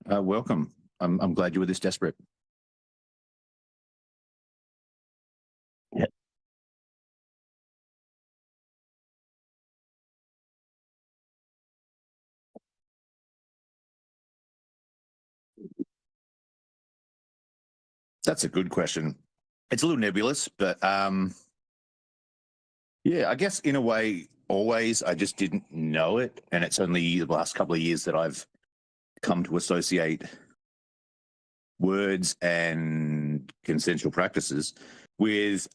Welcome. I'm glad you were this desperate. Yeah. That's a good question. It's a little nebulous, but yeah, I guess in a way, always I just didn't know it, and it's only the last couple of years that I've come to associate words and consensual practices with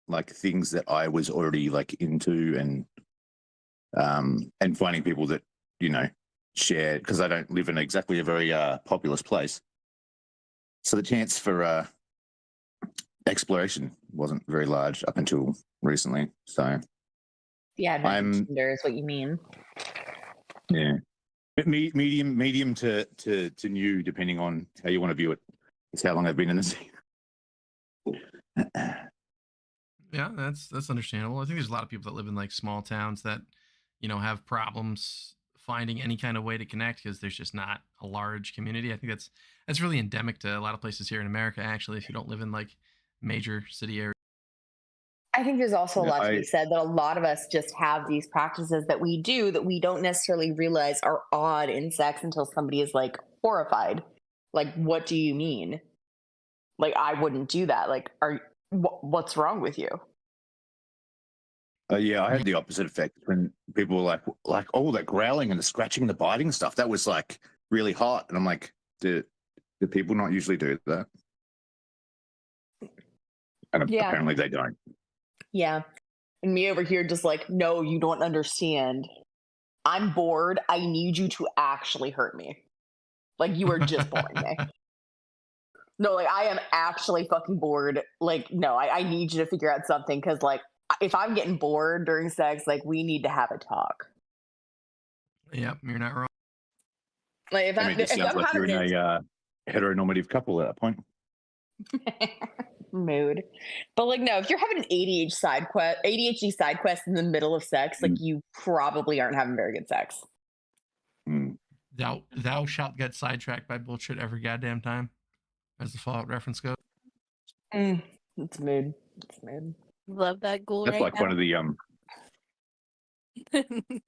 like things that I was already like into, and finding people that share, because I don't live in exactly a very populous place, so the chance for exploration wasn't very large up until recently. So Yeah, no, I'm Tinder is what you mean. yeah, medium to new, depending on how you want to view it. It's how long I've been in the scene. Yeah, that's understandable. I think there's a lot of people that live in like small towns that, have problems finding any kind of way to connect because there's just not a large community. I think that's really endemic to a lot of places here in America, actually, if you don't live in like major city areas. I think there's also a Yeah, lot to be said that a lot of us just have these practices that we do that we don't necessarily realize are odd in sex until somebody is like horrified. Like, what do you mean? Like, I wouldn't do that. Like, what's wrong with you? yeah, I had the opposite effect when people were like, oh, that growling and the scratching and the biting stuff. That was like really hot, and I'm like, do people not usually do that? And Yeah. apparently they don't. Yeah. And me over here just like, no, you don't understand. I'm bored. I need you to actually hurt me. Like, you are just boring me. No, like, I am actually fucking bored. Like, no, I need you to figure out something because, like, if I'm getting bored during sex, like, we need to have a talk. Yep, you're not wrong. Like, if I mean, it if sounds I'm like you're in having a heteronormative couple at that point. mood, but like, no, if you're having an ADHD side quest in the middle of sex, like, you probably aren't having very good sex. Mm. Thou shalt get sidetracked by bullshit every goddamn time, as the Fallout reference goes. It's mood. It's mood. Love that ghoul That's right like now. one of the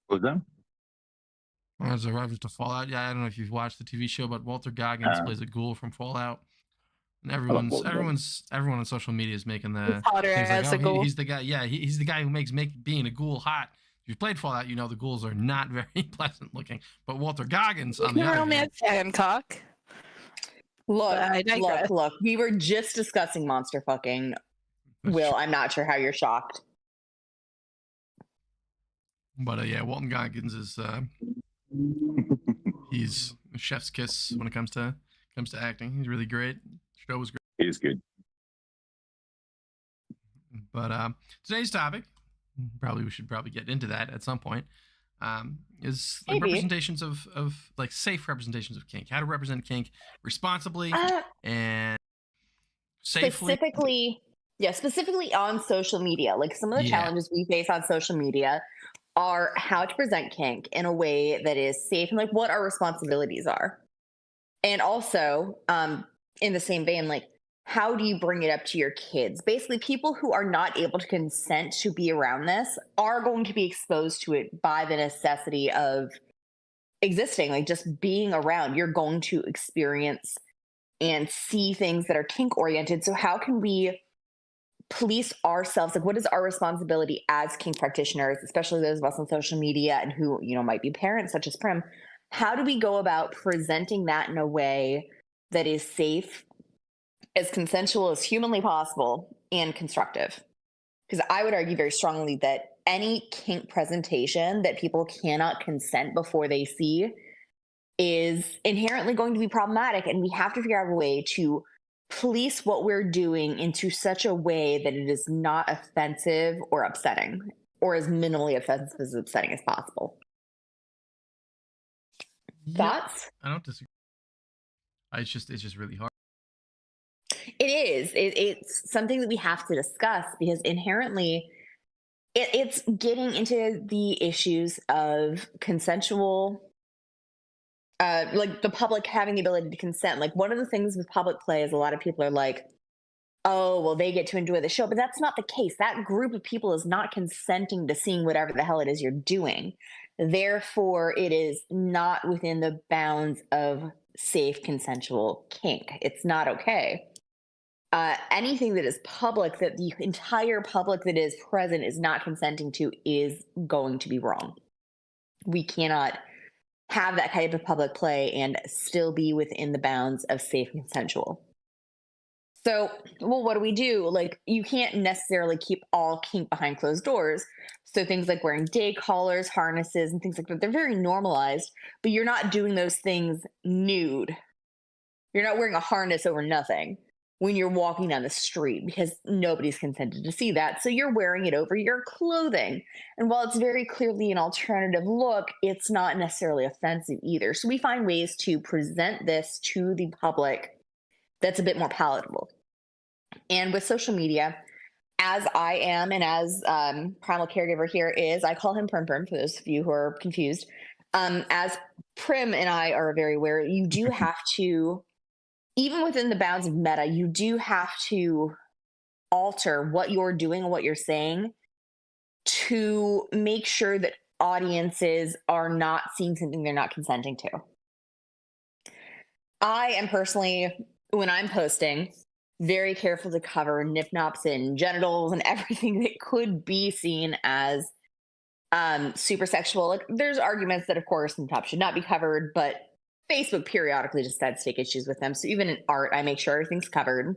was that? As a reference to Fallout, yeah, I don't know if you've watched the TV show, but Walter Goggins plays a ghoul from Fallout, and everyone on social media is making the hotter things as like, a ghoul. he's the guy. Yeah, he's the guy who makes being a ghoul hot. If you've played Fallout, you know the ghouls are not very pleasant looking. But Walter Goggins, on the other hand, Romance Hancock. Look. We were just discussing monster fucking. Will, I'm not sure how you're shocked. But yeah, Walton Goggins is he's a chef's kiss when it comes to acting. He's really great. The show was great. It is good. But today's topic, we should get into that at some point, is like representations of like safe representations of kink. How to represent kink responsibly and safely. Specifically on social media. Like, some of the challenges we face on social media are how to present kink in a way that is safe and like what our responsibilities are. And also, in the same vein, like, how do you bring it up to your kids? Basically, people who are not able to consent to be around this are going to be exposed to it by the necessity of existing, like just being around. You're going to experience and see things that are kink oriented. So how can we police ourselves? Like, what is our responsibility as kink practitioners, especially those of us on social media and who, might be parents such as Prim? How do we go about presenting that in a way that is safe, as consensual as humanly possible, and constructive? Because I would argue very strongly that any kink presentation that people cannot consent before they see is inherently going to be problematic, and we have to figure out a way to police what we're doing into such a way that it is not offensive or upsetting, or as minimally offensive as upsetting as possible. Thoughts? I don't disagree. It's just really hard. It is. It's something that we have to discuss because inherently it's getting into the issues of consensual like the public having the ability to consent. Like one of the things with public play is a lot of people are like, oh, well, they get to enjoy the show, but that's not the case. That group of people is not consenting to seeing whatever the hell it is you're doing. Therefore, it is not within the bounds of safe consensual kink. It's not okay. Anything that is public, that the entire public that is present is not consenting to, is going to be wrong. We cannot have that kind of public play and still be within the bounds of safe consensual. So, well, what do we do? Like, you can't necessarily keep all kink behind closed doors. So things like wearing day collars, harnesses, and things like that, they're very normalized, but you're not doing those things nude. You're not wearing a harness over nothing when you're walking down the street because nobody's consented to see that. So you're wearing it over your clothing. And while it's very clearly an alternative look, it's not necessarily offensive either. So we find ways to present this to the public that's a bit more palatable. And with social media, as I am and as Primal Caregiver here is, I call him Prim Prim for those of you who are confused. As Prim and I are very aware, you do have to, even within the bounds of meta, you do have to alter what you're doing and what you're saying to make sure that audiences are not seeing something they're not consenting to. I am personally, when I'm posting, very careful to cover nip nops and genitals and everything that could be seen as super sexual. Like, there's arguments that, of course, nip nops should not be covered, but Facebook periodically decides to take issues with them. So even in art, I make sure everything's covered.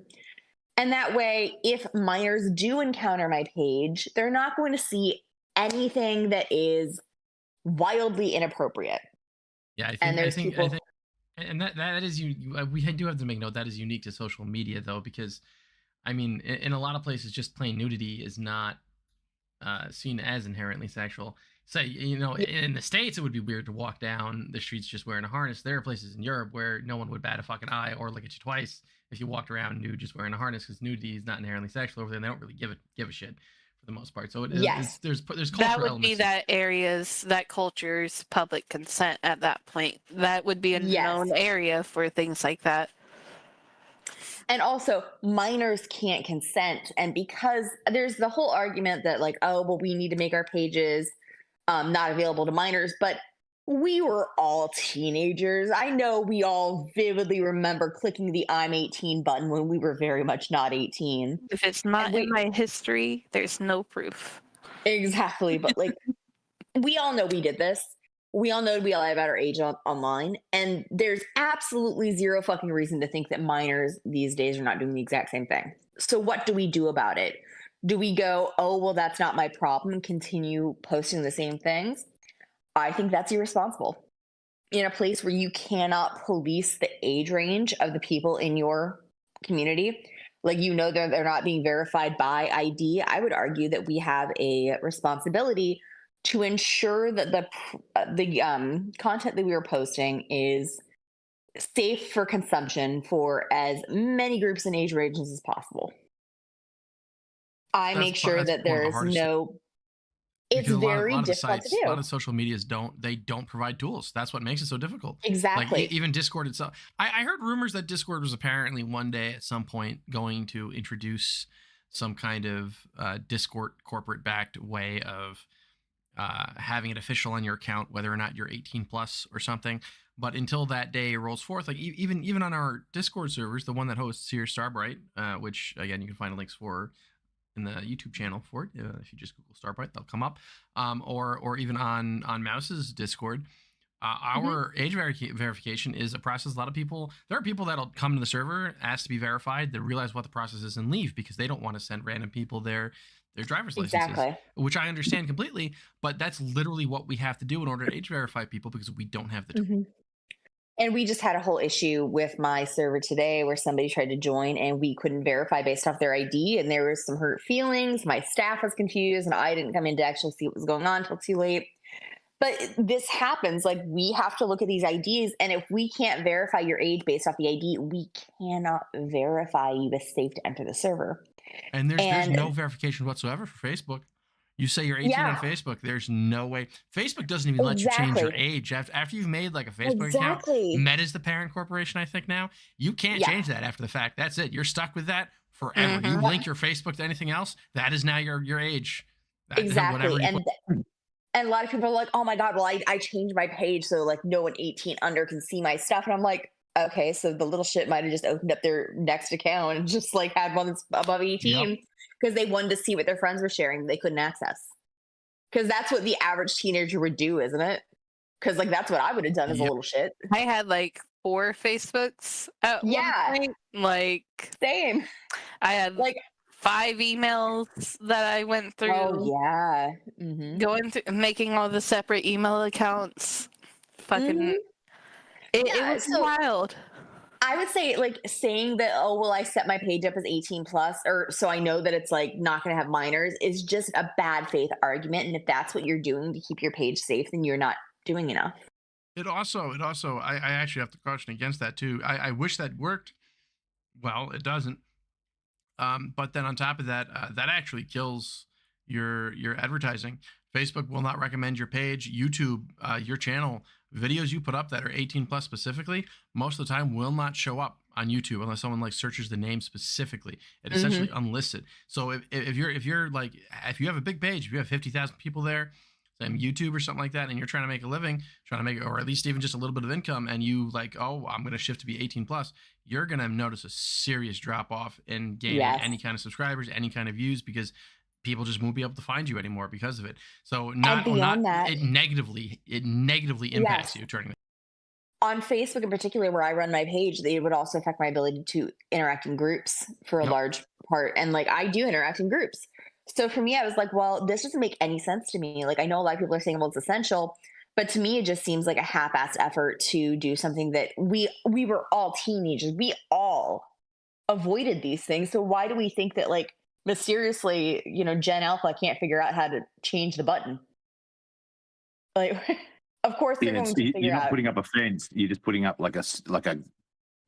And that way, if minors do encounter my page, they're not going to see anything that is wildly inappropriate. Yeah, And there's people. And that is we do have to make note that is unique to social media, though, because I mean, in a lot of places, just plain nudity is not seen as inherently sexual. Say, in the States, it would be weird to walk down the streets just wearing a harness. There are places in Europe where no one would bat a fucking eye or look at you twice if you walked around nude just wearing a harness, because nudity is not inherently sexual over there, and they don't really give a shit for the most part. So there's cultural that would elements. be that culture's public consent at that point. That would be a known area for things like that. And also, minors can't consent. And because there's the whole argument that, like, oh, well, we need to make our pages not available to minors. But we were all teenagers. I know we all vividly remember clicking the I'm 18 button when we were very much not 18. If it's not in my history, there's no proof. Exactly. But, like, we all know we did this. We all know we lie about our age online, and there's absolutely zero fucking reason to think that minors these days are not doing the exact same thing. So what do we do about it? Do we go, oh, well, that's not my problem, and continue posting the same things? I think that's irresponsible. In a place where you cannot police the age range of the people in your community, like, they're not being verified by ID, I would argue that we have a responsibility to ensure that the content that we are posting is safe for consumption for as many groups and age ranges as possible. I make sure that there's no. It's very difficult to do. A lot of social medias don't provide tools. That's what makes it so difficult. Exactly. Like even Discord itself. I heard rumors that Discord was apparently one day at some point going to introduce some kind of Discord corporate backed way of having it official on your account, whether or not you're 18 plus or something. But until that day rolls forth, like even on our Discord servers, the one that hosts here, Starbright, which again you can find links for in the YouTube channel for it. If you just Google Starbright, they'll come up. Or even on Mouse's Discord, our age verification is a process. A lot of people, there are people that'll come to the server, ask to be verified, they realize what the process is and leave because they don't want to send random people their driver's licenses, which I understand completely, but that's literally what we have to do in order to age verify people because we don't have the tool. And we just had a whole issue with my server today where somebody tried to join and we couldn't verify based off their ID, and there was some hurt feelings. My staff was confused and I didn't come in to actually see what was going on until too late. But this happens. Like, we have to look at these IDs, and if we can't verify your age based off the ID, we cannot verify you as safe to enter the server. And there's no verification whatsoever for Facebook. You say you're 18 on Yeah. Facebook. There's no way. Facebook doesn't even let you change your Exactly. age after you've made like a Facebook account. Exactly. Meta's the parent corporation, I think now. You can't Yeah. change that after the fact. That's it. You're stuck with that forever. You Mhm. link your Facebook to anything else, that is now your age. Exactly. Whatever you put. And a lot of people are like, oh my God, well, I changed my page so like no one 18 under can see my stuff. And I'm like, okay, so the little shit might have just opened up their next account and just like had one that's above 18 because they wanted to see what their friends were sharing that they couldn't access. Because that's what the average teenager would do, isn't it? Because like that's what I would have done as a Yep. little shit. I had like 4 Facebooks at one Yeah. point. Like Same. I had Like, 5 emails that I went through. oh yeah. Mm-hmm. Going through making all the separate email accounts. Fucking Mhm. it Yeah, was so wild. I would say like saying that, oh, well, I set my page up as 18 plus, or so I know that it's like not going to have minors is just a bad faith argument. And if that's what you're doing to keep your page safe, then you're not doing enough. It also, I actually have to caution against that too. I wish that worked. Well, it doesn't. But then on top of that, that actually kills your advertising. Facebook will not recommend your page. YouTube, your channel, videos you put up that are 18 plus specifically, most of the time will not show up on YouTube unless someone like searches the name specifically. It essentially unlisted. So if you're like, if you have a big page, if you have 50,000 people there, same YouTube or something like that, and you're trying to make a living, trying to make, or at least even just a little bit of income, and you like, oh, I'm going to shift to be 18 plus, you're going to notice a serious drop off in gaining Yes. any kind of subscribers, any kind of views, because people just won't be able to find you anymore because of it. So not that, it negatively impacts yes, you turning. on Facebook in particular, where I run my page, it would also affect my ability to interact in groups for a Yep. large part. And like I do interact in groups. So for me, I was like, well, this doesn't make any sense to me. Like I know a lot of people are saying, well, it's essential, but to me, it just seems like a half-assed effort to do something that we were all teenagers. We all avoided these things. So why do we think that like mysteriously, Gen Alpha can't figure out how to change the button? Like, of course they're Yeah, going to you're figure not out. putting up a fence. You're just putting up like a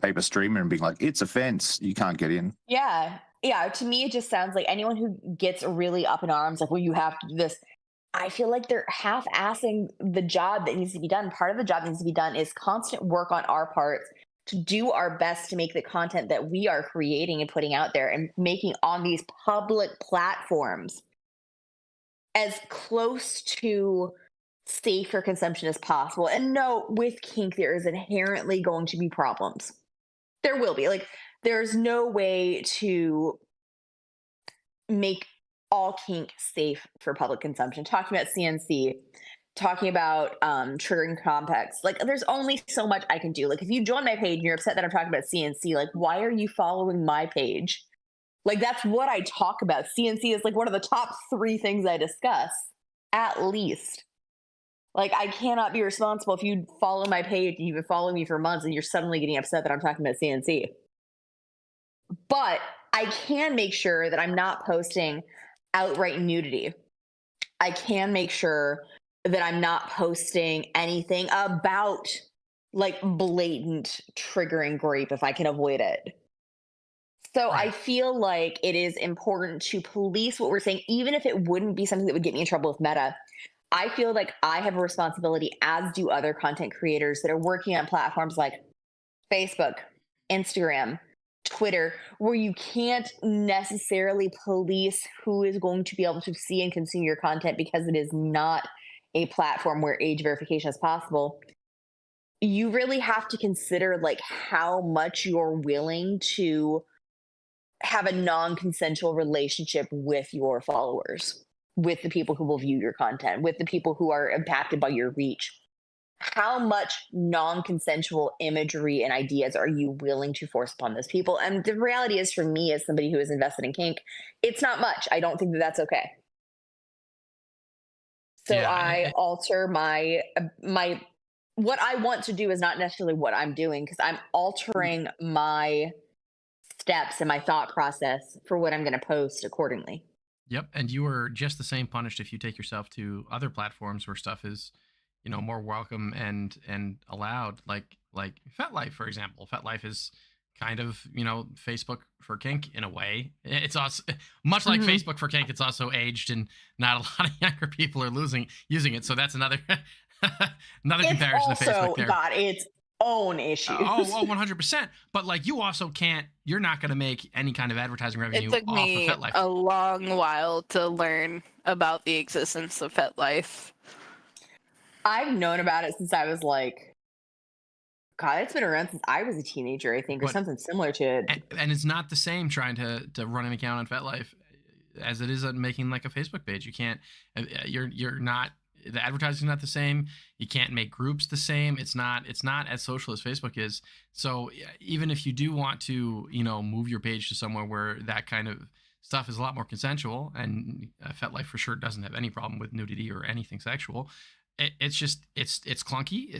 paper streamer and being like, it's a fence. You can't get in. Yeah. Yeah. To me, it just sounds like anyone who gets really up in arms, like, well, you have to do this. I feel like they're half assing the job that needs to be done. Part of the job that needs to be done is constant work on our part to do our best to make the content that we are creating and putting out there and making on these public platforms as close to safe for consumption as possible. And no, with kink, there is inherently going to be problems. There will be. Like, there's no way to make all kink safe for public consumption. Talking about CNC, talking about triggering complex, like there's only so much I can do. Like if you join my page and you're upset that I'm talking about CNC, like why are you following my page? Like that's what I talk about. CNC is like one of the top 3 things I discuss, at least. Like I cannot be responsible if you follow my page and you've been following me for months and you're suddenly getting upset that I'm talking about CNC. But I can make sure that I'm not posting outright nudity. I can make sure that I'm not posting anything about like blatant triggering grape if I can avoid it. So I Right. feel like it is important to police what we're saying, even if it wouldn't be something that would get me in trouble with Meta. I feel like I have a responsibility, as do other content creators that are working on platforms like Facebook, Instagram, Twitter, where you can't necessarily police who is going to be able to see and consume your content because it is not a platform where age verification is possible. You really have to consider like how much you're willing to have a non-consensual relationship with your followers, with the people who will view your content, with the people who are impacted by your reach. How much non-consensual imagery and ideas are you willing to force upon those people? And the reality is, for me, as somebody who is invested in kink, it's not much. I don't think that that's okay. So Yeah. I alter my what I want to do is not necessarily what I'm doing, because I'm altering my steps and my thought process for what I'm going to post accordingly. Yep, and you are just the same punished if you take yourself to other platforms where stuff is, more welcome and allowed. Like FetLife, for example. FetLife is kind of, Facebook for kink in a way. It's also much like Mhm. Facebook for kink. It's also aged, and not a lot of younger people are using it. So that's another another It's comparison to also Facebook there. got its own issues. Oh, 100%. But like, you also can't. You're not going to make any kind of advertising It revenue took off of me FetLife. a long while to learn about the existence of FetLife. I've known about it since I was like, God, it's been around since I was a teenager, I think, or But- something similar to it. And it's not the same trying to run an account on FetLife as it is on making like a Facebook page. You can't. You're not. The advertising's not the same. You can't make groups the same. It's not as social as Facebook is. So even if you do want to, move your page to somewhere where that kind of stuff is a lot more consensual, and FetLife for sure doesn't have any problem with nudity or anything sexual. It's just it's clunky.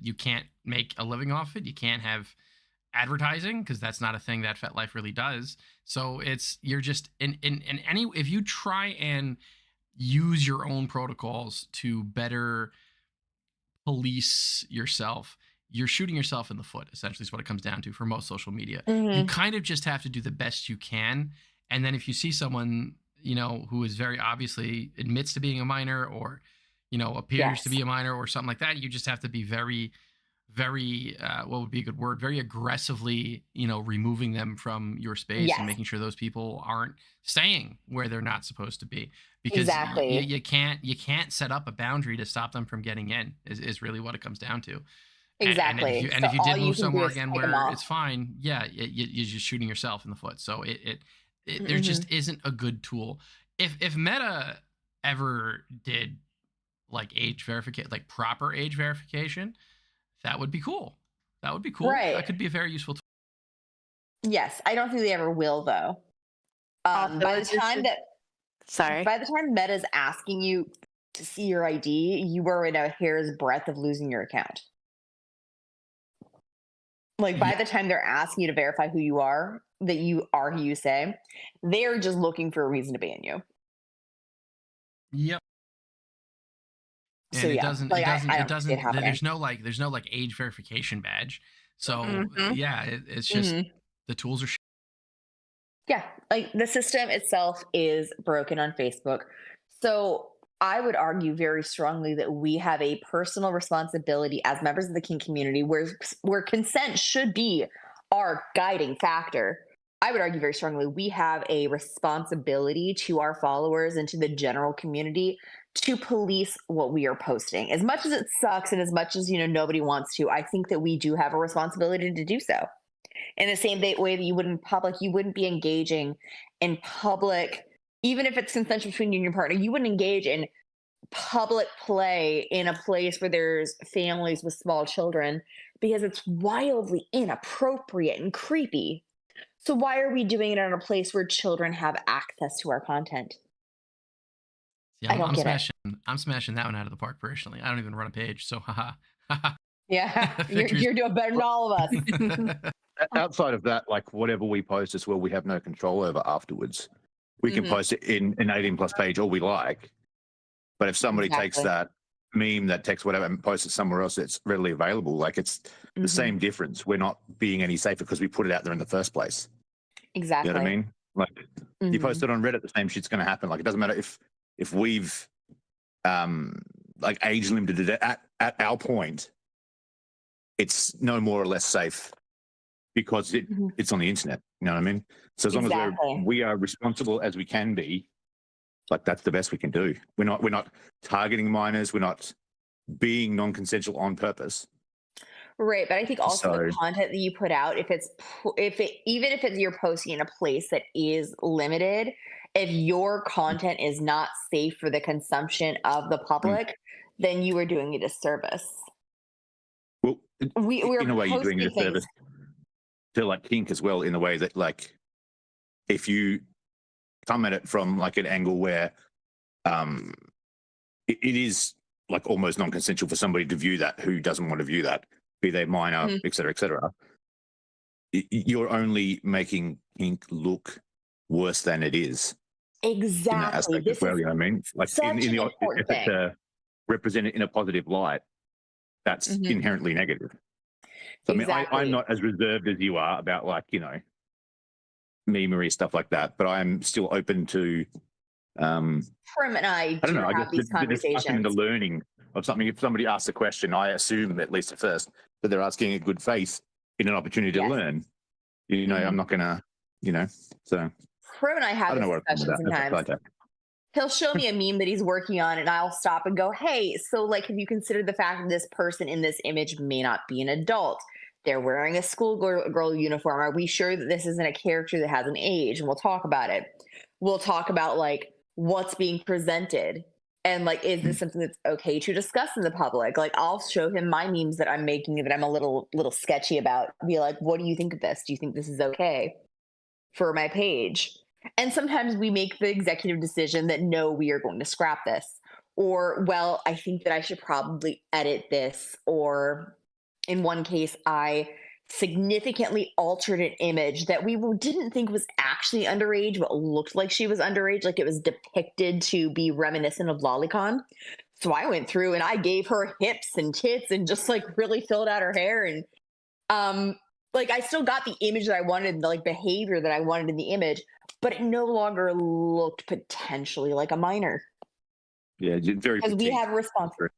You can't make a living off it. You can't have advertising because that's not a thing that FetLife really does. So you're just in any, if you try and use your own protocols to better police yourself, you're shooting yourself in the foot, essentially, is what it comes down to for most social media. You Mhm. kind of just have to do the best you can. And then if you see someone, who is very obviously admits to being a minor, or, appears to Yes. be a minor or something like that, you just have to be very, very, what would be a good word? Very aggressively, removing them from your space Yes. and making sure those people aren't staying where they're not supposed to be. Because Exactly. you can't set up a boundary to stop them from getting in, is really what it comes down to. Exactly. And if you So all did you move can do somewhere is again take 'em where off. it's fine, yeah, you're just shooting yourself in the foot. So there Mhm. just isn't a good tool. If Meta ever did like like proper age verification, that would be cool. That would be cool. Right. That could be a very useful tool. Yes, I don't think they ever will, though. Also, By the it's just time Sorry. by the time Meta's asking you to see your ID, you are in a hair's breadth of losing your account. Like, by Yeah. the time they're asking you to verify who you are, that you are who you say, they're just looking for a reason to ban you. Yep. So And it yeah, doesn't, like it doesn't, I it don't see it doesn't. happening. There's no like age verification badge. So Mhm. yeah, it's just Mhm. the tools are. Yeah, like the system itself is broken on Facebook. So I would argue very strongly that we have a personal responsibility as members of the kink community where consent should be our guiding factor. I would argue very strongly we have a responsibility to our followers and to the general community to police what we are posting. As much as it sucks and as much as nobody wants to, I think that we do have a responsibility to do so. In the same way that you would in public, you wouldn't be engaging in public, even if it's consensual between you and your partner, you wouldn't engage in public play in a place where there's families with small children because it's wildly inappropriate and creepy. So why are we doing it in a place where children have access to our content? Yeah, I don't get it. I'm smashing that one out of the park personally. I don't even run a page, so haha. Yeah, Victory's- you're doing better than all of us. Outside of that, like whatever we post as well, we have no control over afterwards. We can Mhm. post it in an 18+ page all we like, but if somebody takes Exactly. that meme, that text, whatever, and posts it somewhere else, it's readily available. Like it's the Mhm. same difference. We're not being any safer because we put it out there in the first place. Exactly. You know what I mean? Like you Mhm. post it on Reddit, the same shit's going to happen. Like it doesn't matter if we've like age limited it at our point, it's no more or less safe because Mhm. it's on the internet. You know what I mean? So as long Exactly. as we are responsible as we can be, like that's the best we can do. We're not targeting minors. We're not being non-consensual on purpose. Right, but I think also the So- content that you put out, even if it's you're posting in a place that is limited, if your content is not safe for the consumption of the public, then you are doing a disservice. Well, We're in a way, you're doing a posting things. disservice to like kink as well, in the way that like if you come at it from like an angle where it is like almost non-consensual for somebody to view that who doesn't want to view that, be they minor, Mhm. et cetera, you're only making kink look worse than it is in that Exactly. aspect as This well. is You know what I mean? Like such in an the important effort thing. to represent it in a positive light, that's Mhm. inherently negative. So I mean, Exactly. I'm not as reserved as you are about like, memery stuff like that, but I'm still open to Prim and I don't do know, I guess have these the discussion and the conversations. learning of something. If somebody asks a question, I assume, at least at first, that they're asking in good faith in an opportunity to Yes. learn. Mhm. I'm not gonna, so Prim and I I have don't know this where I'm discussion with that. That's sometimes. contact. He'll show me a meme that he's working on, and I'll stop and go, hey, so like, have you considered the fact that this person in this image may not be an adult? They're wearing a schoolgirl uniform. Are we sure that this isn't a character that has an age? And we'll talk about it. We'll talk about like what's being presented. And like, is this something that's okay to discuss in the public? Like, I'll show him my memes that I'm making that I'm a little sketchy about. Be like, what do you think of this? Do you think this is okay for my page? And sometimes we make the executive decision that no, we are going to scrap this. Or, well, I think that I should probably edit this. Or in one case, I significantly altered an image that we didn't think was actually underage, but looked like she was underage, like it was depicted to be reminiscent of lolicon. So I went through and I gave her hips and tits and just like really filled out her hair. And like I still got the image that I wanted, the like behavior that I wanted in the image, but it no longer looked potentially like a minor. Yeah, very Because we petite. have a responsibility.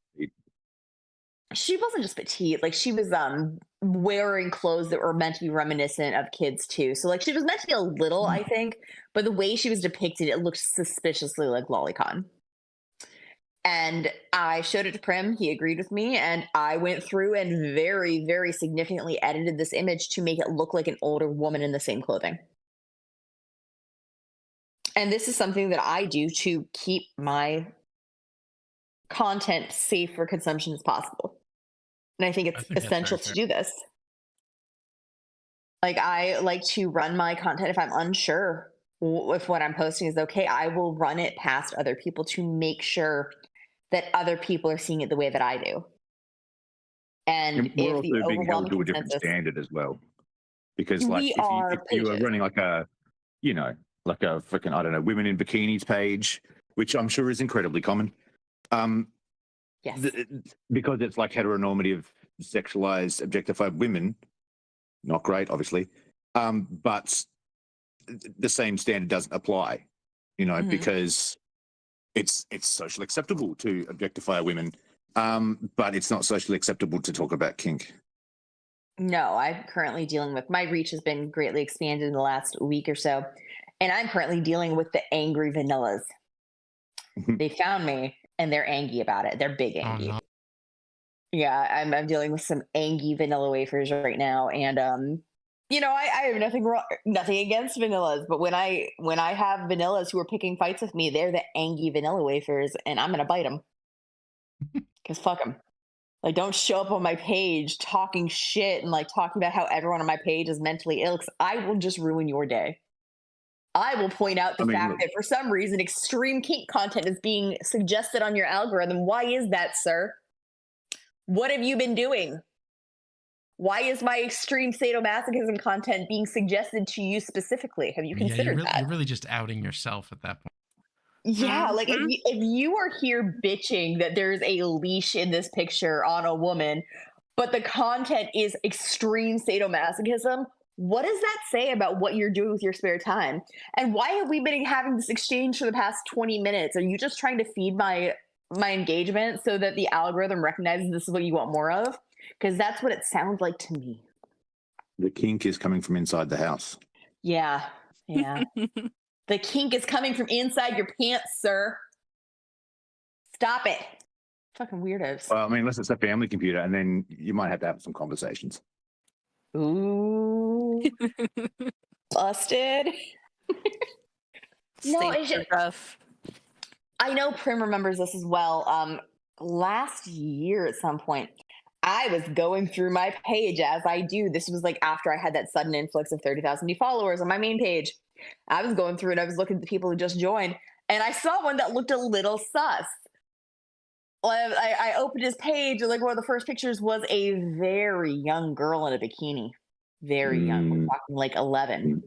She wasn't just petite, like she was wearing clothes that were meant to be reminiscent of kids too. So like she was meant to be a little, I think, but the way she was depicted, it looked suspiciously like lolicon. And I showed it to Prim. He agreed with me. And I went through and very, very significantly edited this image to make it look like an older woman in the same clothing. And this is something that I do to keep my content safe for consumption as possible. And I think it's that's essential very to fair. do this. Like, I like to run my content if I'm unsure if what I'm posting is okay. I will run it past other people to make sure that other people are seeing it the way that I do. And we're if the also being held overwhelming to a different consensus, standard as well, because like we if are you were pages. running like a freaking, I don't know, women in bikinis page, which I'm sure is incredibly common, Yes. because it's like heteronormative, sexualized, objectified women, not great, obviously, but the same standard doesn't apply, Mhm. because it's socially acceptable to objectify women, but it's not socially acceptable to talk about kink. No, I'm currently dealing with, my reach has been greatly expanded in the last week or so. And I'm currently dealing with the angry vanillas. They found me and they're angry about it. They're big Oh, angry. no. Yeah, I'm dealing with some angry vanilla wafers right now. And I have nothing against vanillas, but when I have vanillas who are picking fights with me, they're the angry vanilla wafers, and I'm gonna bite them. Because fuck them. Like, don't show up on my page talking shit and like talking about how everyone on my page is mentally ill, because I will just ruin your day. I will point out the fact that for some reason extreme kink content is being suggested on your algorithm. Why is that, sir? What have you been doing? Why is my extreme sadomasochism content being suggested to you specifically? Have you considered that? You're really just outing yourself at that point. Yeah, like Mhm. if you are here bitching that there's a leash in this picture on a woman, but the content is extreme sadomasochism, what does that say about what you're doing with your spare time? And why have we been having this exchange for the past 20 minutes? Are you just trying to feed my engagement so that the algorithm recognizes this is what you want more of? Because that's what it sounds like to me. The kink is coming from inside the house. Yeah. The kink is coming from inside your pants, sir. Stop it. Fucking weirdos. Well, I mean, unless it's a family computer, and then you might have to have some conversations. Ooh. Busted. No, Things it's are just, rough. I know Prim remembers this as well. Last year at some point, I was going through my page as I do. This was like after I had that sudden influx of 30,000 new followers on my main page. I was going through and I was looking at the people who just joined, and I saw one that looked a little sus. I opened his page, and like one of the first pictures was a very young girl in a bikini. Very young. We're talking like 11.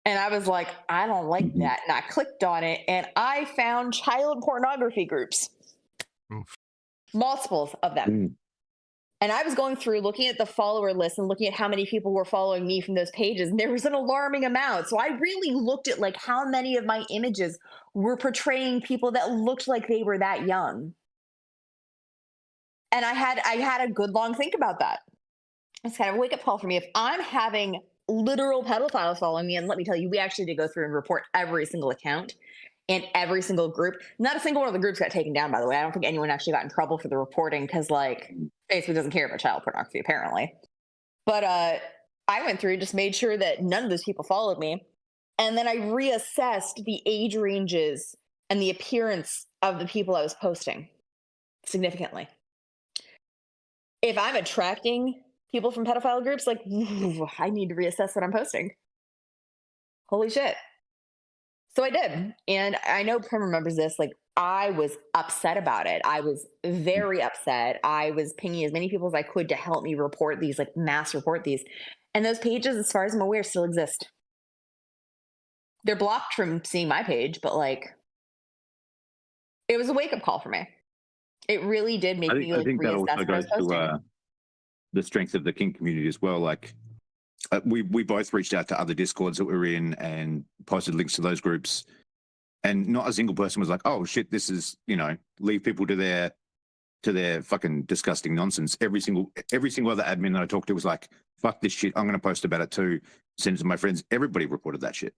And I was like, I don't like that. And I clicked on it and I found child pornography groups. Oof. Multiples of them. And I was going through looking at the follower list and looking at how many people were following me from those pages, and there was an alarming amount. So I really looked at like how many of my images were portraying people that looked like they were that young. And I had a good long think about that. It's kind of a wake up call for me. If I'm having literal pedophiles following me, and let me tell you, we actually did go through and report every single account and every single group. Not a single one of the groups got taken down, by the way. I don't think anyone actually got in trouble for the reporting because, like, Facebook doesn't care about child pornography, apparently. But I went through and just made sure that none of those people followed me. And then I reassessed the age ranges and the appearance of the people I was posting significantly. If I'm attracting people from pedophile groups, like, I need to reassess what I'm posting. Holy shit. So I did. And I know Prim remembers this. Like, I was upset about it. I was very upset. I was pinging as many people as I could to help me report these, like mass report these. And those pages, as far as I'm aware, still exist. They're blocked from seeing my page, but like, it was a wake up call for me. It really did make me like, I think that reassess also what I was goes to posting. the strength of the kink community as well. Like, we both reached out to other Discords that we were in and posted links to those groups, and not a single person was like, "Oh shit, this is, you know, leave people to their fucking disgusting nonsense." Every single other admin that I talked to was like, "Fuck this shit, I'm going to post about it too. Send it to my friends." Everybody reported that shit.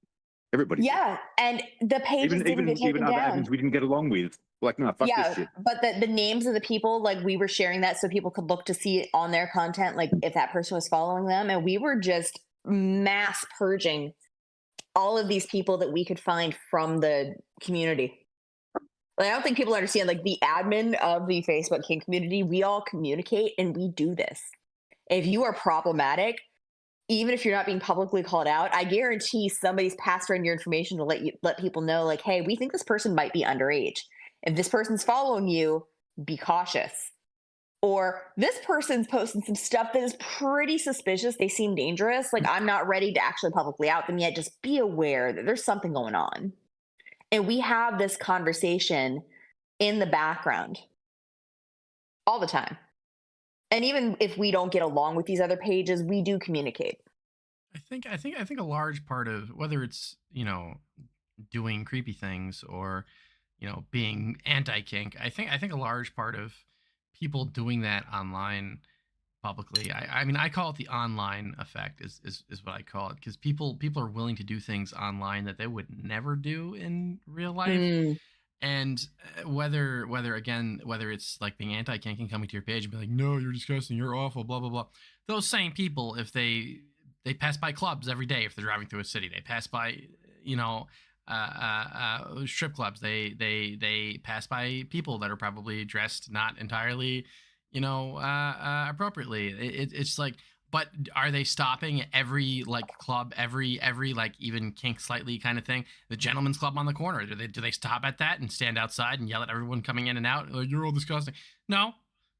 Everybody. Yeah, and the pages didn't get taken other down. admins we didn't get along with, like, no, fuck this shit. But the names of the people, like, we were sharing that so people could look to see it on their content, like if that person was following them, and we were just mass purging all of these people that we could find from the community. Like, I don't think people understand, like, the admin of the Facebook kink community, we all communicate and we do this. If you are problematic, even if you're not being publicly called out, I guarantee somebody's passed around your information to let people know, like, hey, we think this person might be underage. If this person's following you, be cautious. Or this person's posting some stuff that is pretty suspicious. They seem dangerous. Like, I'm not ready to actually publicly out them yet. Just be aware that there's something going on. And we have this conversation in the background all the time. And even if we don't get along with these other pages, we do communicate. I think a large part of whether it's, you know, doing creepy things or, you know, being anti-kink, I think a large part of people doing that online publicly, I mean, I call it the online effect is what I call it, because people are willing to do things online that they would never do in real life. And whether it's like being anti-kink and coming to your page and be like, no, you're disgusting, you're awful, blah blah blah. Those same people, if they pass by clubs every day, if they're driving through a city, they pass by, you know, strip clubs, they pass by people that are probably dressed not entirely, you know, appropriately. It's like, but are they stopping every like club, every like even kink slightly kind of thing? The gentleman's club on the corner, do they stop at that and stand outside and yell at everyone coming in and out? Like, you're all disgusting. No.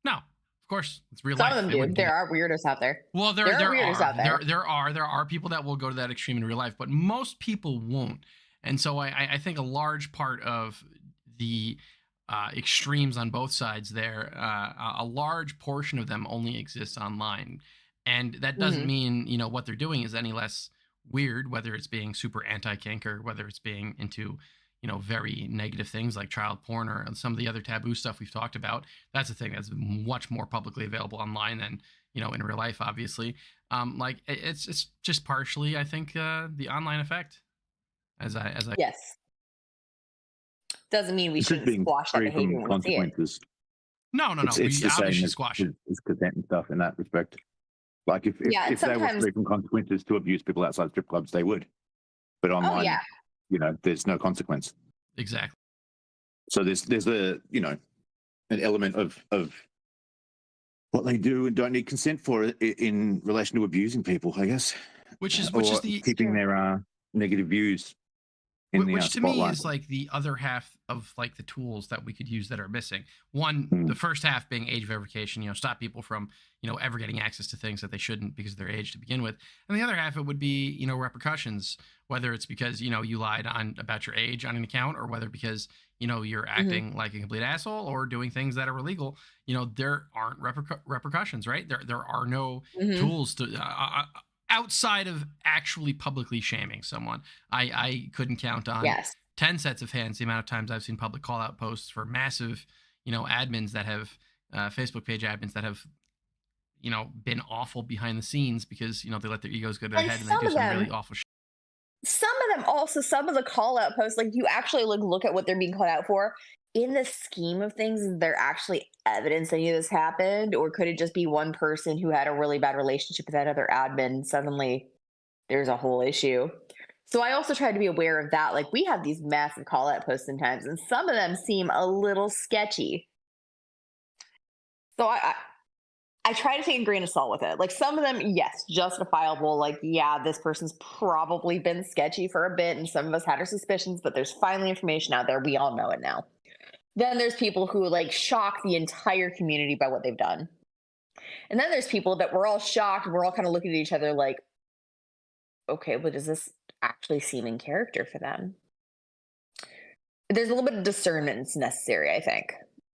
Of course, it's real life. Some of them do. There are weirdos out there. Well, there are weirdos out there. There are people that will go to that extreme in real life, but most people won't. And so I think a large part of the extremes on both sides there, a large portion of them only exists online. And that doesn't mean, you know, what they're doing is any less weird, whether it's being super anti-kink or whether it's being into, you know, very negative things like child porn or some of the other taboo stuff we've talked about. That's a thing that's much more publicly available online than, you know, in real life, obviously. Like it's just partially, I think, the online effect. As I yes, doesn't mean we shouldn't squash that behavior when we see it. No. It's the same as consent and stuff in that respect. Like if they were free from consequences to abuse people outside strip clubs, they would. But online, you know, there's no consequence. Exactly. So there's a, you know, an element of what they do and don't need consent for in relation to abusing people, I guess. Which is keeping their negative views in the Which to me spotlight. is like the other half of like the tools that we could use that are missing. One, Mm. the first half being age verification, stop people from, ever getting access to things that they shouldn't because of their age to begin with. And the other half, it would be, repercussions, whether it's because, you lied about your age on an account, or whether because, you're acting like a complete asshole or doing things that are illegal. There aren't repercussions, right? There are no tools to, outside of actually publicly shaming someone. I couldn't count on Yes. 10 sets of hands the amount of times I've seen public call out posts for massive, admins that have Facebook page admins that have, been awful behind the scenes because, they let their egos go to their And head and they do some really awful shit. Some of them also, some of the call out posts, like you actually look at what they're being called out for. In the scheme of things, is there actually evidence any of this happened? Or could it just be one person who had a really bad relationship with that other admin? Suddenly there's a whole issue. So I also try to be aware of that. Like we have these massive call out posts sometimes, and some of them seem a little sketchy. So I try to take a grain of salt with it. Like some of them, yes, justifiable. Like, yeah, this person's probably been sketchy for a bit, and some of us had our suspicions, but there's finally information out there. We all know it now. Then there's people who like shock the entire community by what they've done. And then there's people that we're all shocked. We're all kind of looking at each other like, okay, well, does this actually seem in character for them? There's a little bit of discernment that's necessary, I think.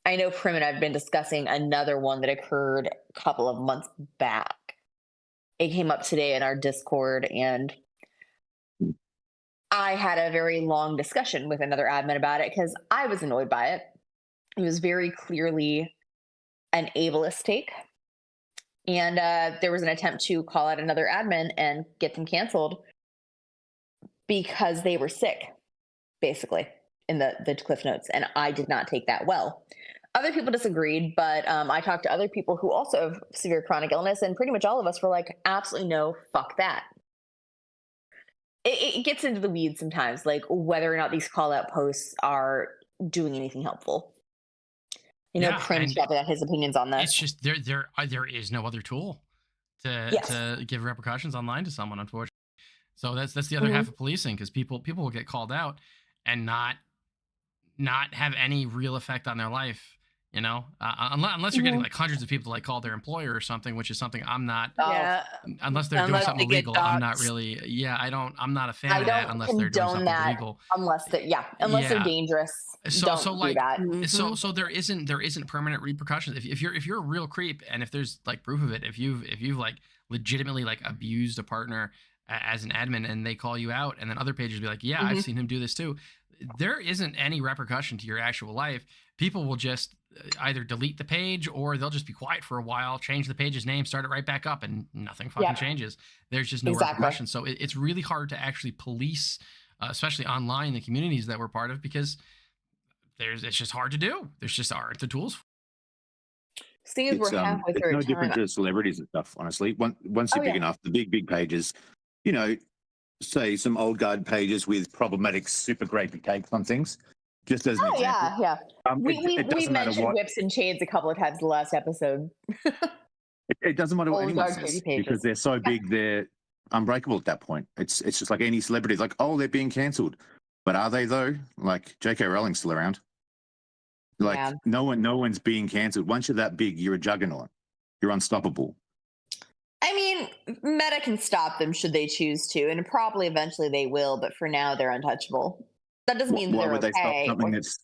I know Prim and I've been discussing another one that occurred a couple of months back. It came up today in our Discord, and I had a very long discussion with another admin about it because I was annoyed by it. It was very clearly an ableist take. And there was an attempt to call out another admin and get them canceled because they were sick, basically, in the Cliff Notes. And I did not take that well. Other people disagreed, but I talked to other people who also have severe chronic illness, and pretty much all of us were like, absolutely no, fuck that. It gets into the weeds sometimes, like whether or not these call out posts are doing anything helpful. Prince got his opinions on this. It's just there is no other tool to give repercussions online to someone, unfortunately. So that's the other half of policing, because people will get called out and not have any real effect on their life. Unless you're getting like hundreds of people to like call their employer or something, which is something I'm not. Yeah. Unless they're doing something illegal, I'm not really. Yeah, I'm not a fan of that unless they're doing something illegal. Unless they're dangerous. Don't do that. So there isn't permanent repercussions if you're a real creep, and if there's like proof of it, if you've like legitimately like abused a partner as an admin and they call you out, and then other pages be like, yeah, I've seen him do this too. There isn't any repercussion to your actual life. People will just either delete the page, or they'll just be quiet for a while, change the page's name, start it right back up, and nothing fucking changes. There's just no repercussion. So it's really hard to actually police, especially online, the communities that we're part of, because it's just hard to do. There's just aren't the tools. Seeing as we're halfway through, it's no different to celebrities and stuff. Honestly, once you're big enough, the big pages, say some old guard pages with problematic, super grapey takes on things. Just as an example. We mentioned whips and chains a couple of times the last episode. It doesn't matter what anyone says, because they're so big, they're unbreakable at that point. It's just like any celebrity. It's like, oh, they're being cancelled, but are they though? Like J.K. Rowling's still around. Like no one's being cancelled. Once you're that big, you're a juggernaut. You're unstoppable. I mean, Meta can stop them should they choose to, and probably eventually they will. But for now, they're untouchable. That doesn't mean why they're would they stop something that's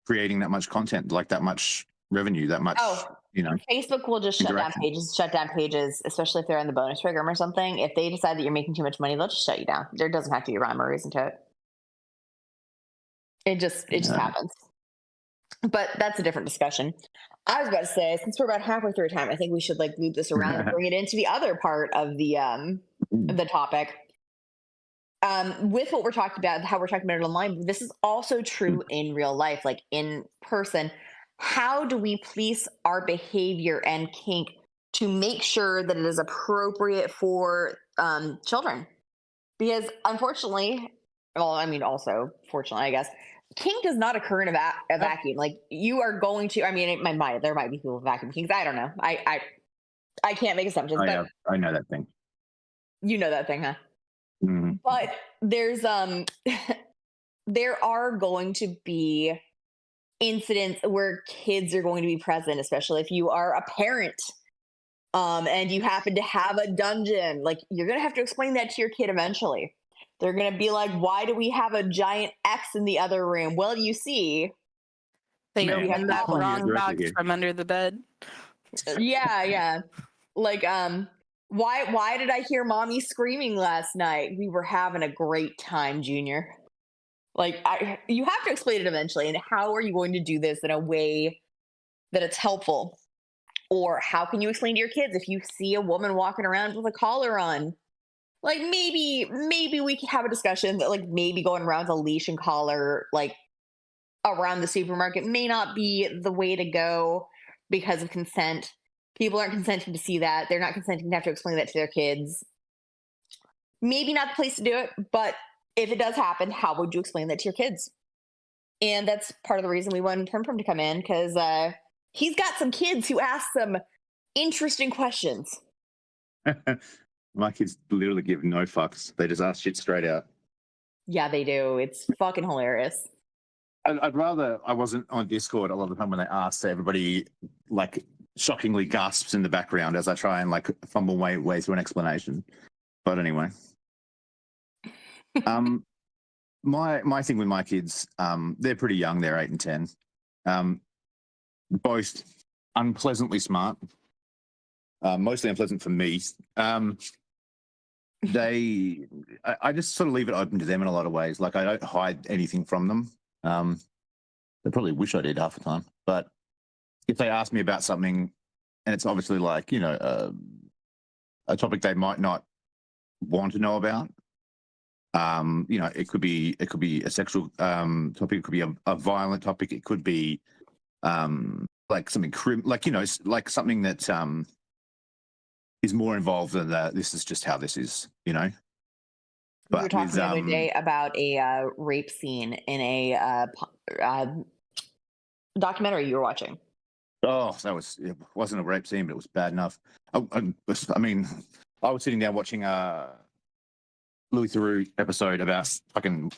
creating that much content, like that much revenue, that much? Facebook will just shut down pages, especially if they're in the bonus program or something. If they decide that you're making too much money, they'll just shut you down. There doesn't have to be a rhyme or reason to it. It just happens. But that's a different discussion. I was about to say, since we're about halfway through time, I think we should like loop this around and bring it into the other part of the topic. With what we're talking about, how we're talking about it online, this is also true in real life, like in person. How do we police our behavior and kink to make sure that it is appropriate for children? Because unfortunately, also fortunately, I guess, kink does not occur in a vacuum. Like you are going to, there might be people with vacuum kinks. I don't know. I can't make assumptions. I know that thing. You know that thing, huh? Mm-hmm. But there's there are going to be incidents where kids are going to be present, especially if you are a parent, and you happen to have a dungeon. Like, you're gonna have to explain that to your kid eventually. They're gonna be like, "Why do we have a giant X in the other room?" Well, you see, They Man, opened that I'm wrong directly box here. from under the bed. yeah. Like, why did I hear mommy screaming last night? We were having a great time, Junior. Like, you have to explain it eventually. And how are you going to do this in a way that it's helpful? Or how can you explain to your kids if you see a woman walking around with a collar on? Like, maybe we could have a discussion that, like, maybe going around with a leash and collar, like, around the supermarket may not be the way to go because of consent. People aren't consenting to see that. They're not consenting to have to explain that to their kids. Maybe not the place to do it, but if it does happen, how would you explain that to your kids? And that's part of the reason we wanted Prim Prim to come in, because he's got some kids who ask some interesting questions. My kids literally give no fucks. They just ask shit straight out. Yeah, they do. It's fucking hilarious. I'd rather I wasn't on Discord a lot of the time when they ask, so everybody like shockingly gasps in the background as I try and like fumble my way through an explanation. But anyway, my thing with my kids, they're pretty young. They're 8 and 10. Both unpleasantly smart. Mostly unpleasant for me. I just sort of leave it open to them in a lot of ways. Like, I don't hide anything from them. They probably wish I did half the time. But if they ask me about something, and it's obviously like, you know, a topic they might not want to know about, you know, it could be a sexual topic, it could be a violent topic, it could be like something like, you know, like something that is more involved than that. This is just how this is, you know. We were talking the other day about a rape scene in a documentary you were watching. Oh, it wasn't a rape scene, but it was bad enough. I mean, I was sitting down watching a Louis Theroux episode about fucking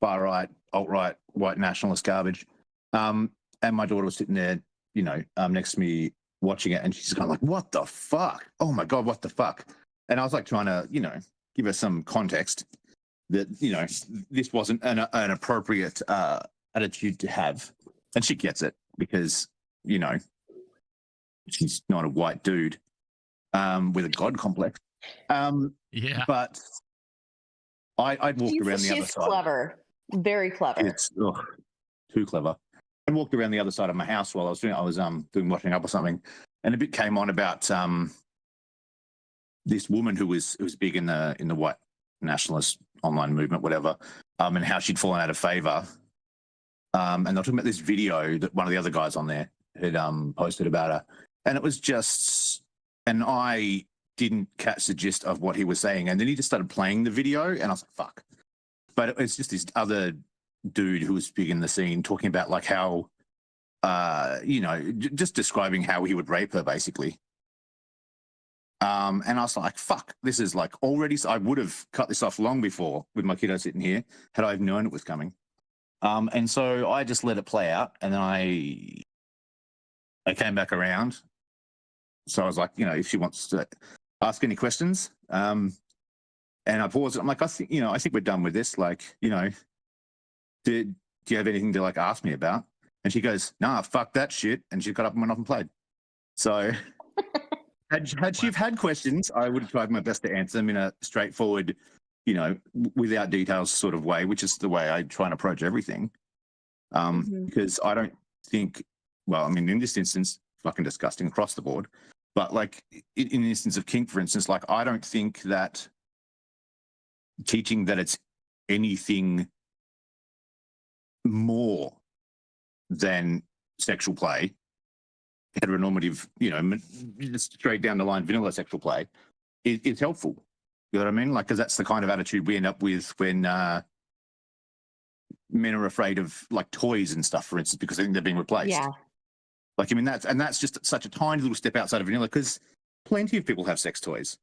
far right, alt right, white nationalist garbage, and my daughter was sitting there, you know, next to me watching it, and she's kind of like, "What the fuck? Oh my god, what the fuck?" And I was like trying to, you know, give her some context that, you know, this wasn't an appropriate attitude to have, and she gets it because, you know, she's not a white dude with a god complex. Yeah. But I'd walked around the other side. She's clever, very clever. It's too clever. I walked around the other side of my house while I was doing washing up or something, and a bit came on about this woman who was big in the white nationalist online movement, whatever, and how she'd fallen out of favor. And they're talking about this video that one of the other guys on there had posted about her, and it was just, and I didn't catch the gist of what he was saying, and then he just started playing the video, and I was like, "Fuck!" But it's just this other dude who was big in the scene talking about like how, you know, just describing how he would rape her, basically. And I was like, "Fuck! This is like already." I would have cut this off long before with my kiddo sitting here had I known it was coming. And so I just let it play out, and then I came back around. So I was like, you know, if she wants to ask any questions, and I paused. I'm like, I think we're done with this. Like, you know, do you have anything to like ask me about? And she goes, "Nah, fuck that shit." And she got up and went off and played. So had she had questions, I would have tried my best to answer them in a straightforward, you know, without details sort of way, which is the way I try and approach everything. Because I don't think, well, I mean, in this instance, fucking disgusting across the board. But like in the instance of kink, for instance, like I don't think that teaching that it's anything more than sexual play, heteronormative, you know, just straight down the line, vanilla sexual play, is helpful. You know what I mean? Like, because that's the kind of attitude we end up with when men are afraid of like toys and stuff, for instance, because they think they're being replaced. Yeah. Like, I mean, that's just such a tiny little step outside of vanilla, because plenty of people have sex toys.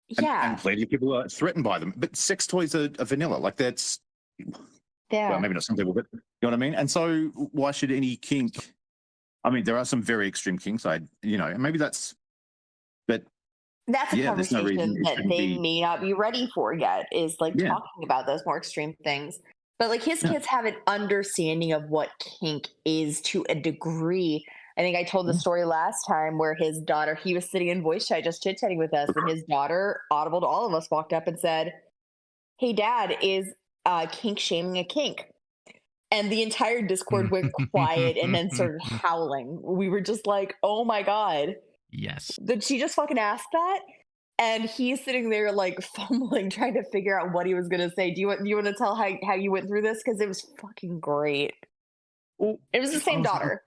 Yeah. And plenty of people are threatened by them. But sex toys are vanilla. Like, that's Yeah. Well, maybe not some people, but you know what I mean? And so why should any kink? I mean, there are some very extreme kinks. Maybe that's, but that's a there's no reason conversation it that shouldn't they be. may not be ready for yet, is like Yeah. talking about those more extreme things. But like his Yeah. kids have an understanding of what kink is to a degree. I think I told the story last time where his daughter, he was sitting in voice chat just chit chatting with us, and his daughter, audible to all of us, walked up and said, "Hey, Dad, is kink shaming a kink?" And the entire Discord went quiet and then started howling. We were just like, "Oh my god, Yes. did she just fucking ask that?" And he's sitting there like fumbling, trying to figure out what he was gonna say. Do you want to tell how you went through this? Because it was fucking great. Well, It was the I same was daughter.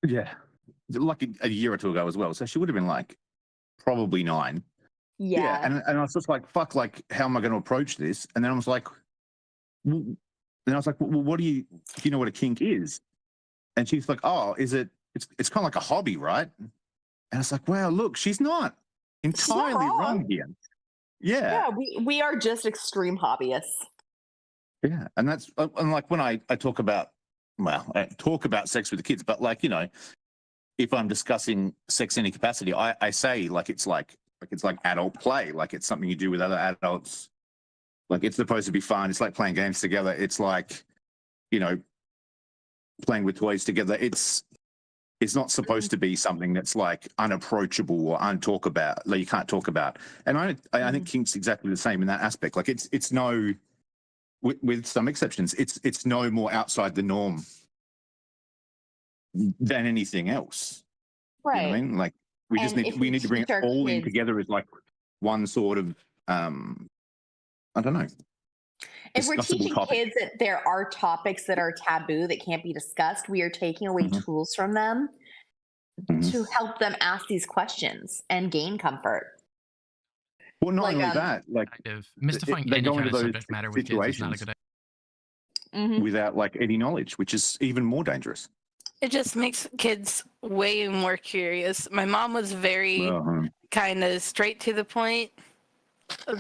yeah, like a year or two ago as well. So she would have been like probably 9. Yeah, Yeah. and I was just like, fuck, like, how am I going to approach this? And then I was like, well, what do you know what a kink is? And she's like, oh, it's kind of like a hobby, right? And it's like, wow, look, she's not She's not entirely wrong. wrong here. Yeah. Yeah, we are just extreme hobbyists. Yeah. And that's, and like when I talk about, I talk about sex with the kids, but like, if I'm discussing sex in any capacity, I say like it's like adult play, like it's something you do with other adults. Like it's supposed to be fun. It's like playing games together. It's like, playing with toys together. It's not supposed to be something that's like unapproachable or untalk about, like you can't talk about. And I think kink's exactly the same in that aspect. Like it's no, with some exceptions, it's no more outside the norm than anything else. Right. You know what I mean? Like we need to bring it all in together as like one sort of I don't know. If we're teaching topic. kids that there are topics that are taboo that can't be discussed, we are taking away tools from them to help them ask these questions and gain comfort. Well, not only that, like mystifying any kind of subject matter with kids is not a good idea. Without like any knowledge, which is even more dangerous. It just makes kids way more curious. My mom was very kind of straight to the point.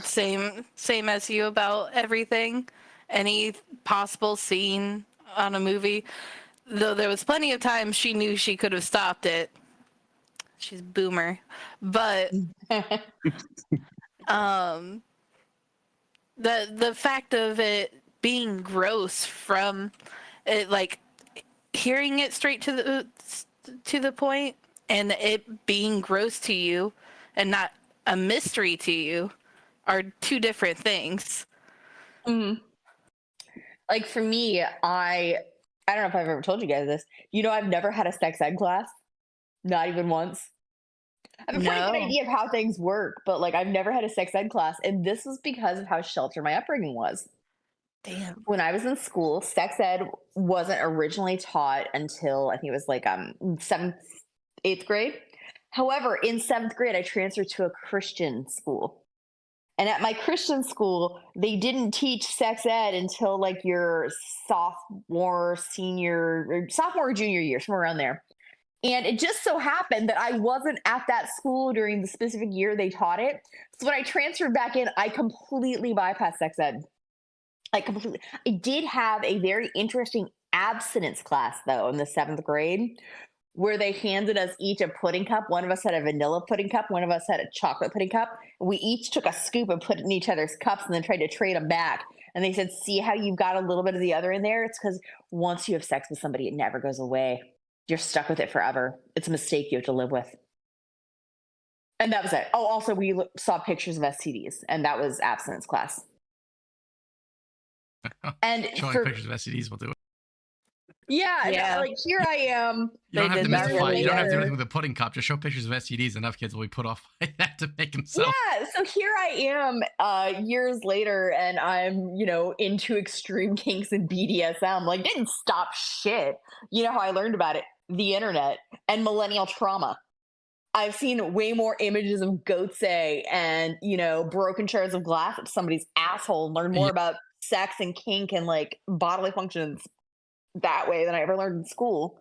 Same as you about everything. Any possible scene on a movie. Though there was plenty of times she knew she could have stopped it. She's a boomer. But the fact of it being gross from it, like hearing it straight to the point and it being gross to you and not a mystery to you are two different things. Like for me, I don't know if I've ever told you guys this. I've never had a sex ed class, not even once. I have a pretty good idea of how things work, but like I've never had a sex ed class, and this was because of how sheltered my upbringing was. Damn. When I was in school, sex ed wasn't originally taught until I think it was like 7th, 8th grade. However, in 7th grade, I transferred to a Christian school. And at my Christian school, they didn't teach sex ed until like your sophomore or junior year, somewhere around there. And it just so happened that I wasn't at that school during the specific year they taught it. So when I transferred back in, I completely bypassed sex ed. I did have a very interesting abstinence class though in the 7th grade, where they handed us each a pudding cup. One of us had a vanilla pudding cup. One of us had a chocolate pudding cup. We each took a scoop and put it in each other's cups and then tried to trade them back. And they said, see how you've got a little bit of the other in there? It's because once you have sex with somebody, it never goes away. You're stuck with it forever. It's a mistake you have to live with. And that was it. Oh, also we saw pictures of STDs, and that was abstinence class. And showing pictures of STDs will do it. Yeah. Like here I am. You don't have to mystify. You don't have to do anything with a pudding cup. Just show pictures of STDs. Enough kids will be put off by that to make themselves. Yeah. So here I am, years later, and I'm, into extreme kinks and BDSM. Like, didn't stop shit. You know how I learned about it? The internet and millennial trauma. I've seen way more images of goatse and, broken shards of glass up somebody's asshole and learned more about sex and kink and like bodily functions that way than I ever learned in school.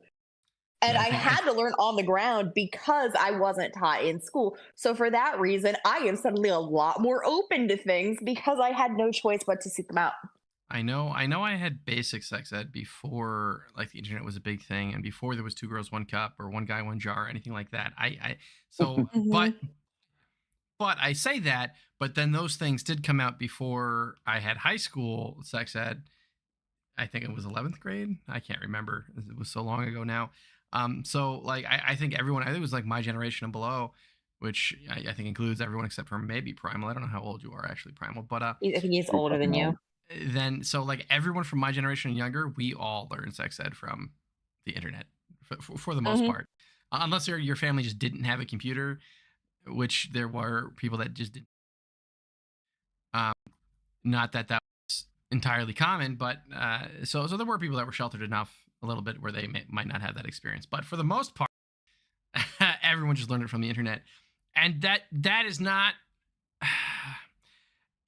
And I had to learn on the ground because I wasn't taught in school. So for that reason, I am suddenly a lot more open to things because I had no choice but to seek them out. I know I had basic sex ed before like the internet was a big thing and before there was two girls, one cup or one guy, one jar, or anything like that. I so Mhm. but I say that, but then those things did come out before I had high school sex ed. I think it was 11th grade. I can't remember. It was so long ago now. So like I think everyone, I think it was like my generation and below, which I think includes everyone except for maybe Primal. I don't know how old you are actually, Primal, but I think he's Pretty older than fucking you. old. then so like everyone from my generation and younger, we all learned sex ed from the internet for the most Mhm. part, unless your family just didn't have a computer, which there were people that just didn't. Um, not that that was entirely common, but so there were people that were sheltered enough a little bit where they might not have that experience, but for the most part, everyone just learned it from the internet, and that is not.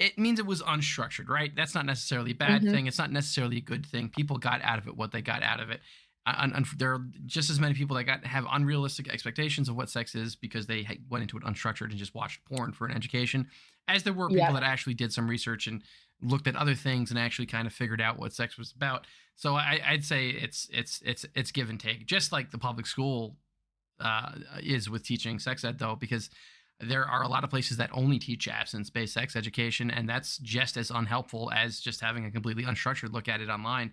It means it was unstructured, right? That's not necessarily a bad Mhm. thing. It's not necessarily a good thing. People got out of it what they got out of it. And there are just as many people that have unrealistic expectations of what sex is because they went into it unstructured and just watched porn for an education, as there were people Yep. that actually did some research and looked at other things and actually kind of figured out what sex was about. So I'd say it's give and take, just like the public school is with teaching sex ed, though, because there are a lot of places that only teach absence-based sex education, and that's just as unhelpful as just having a completely unstructured look at it online.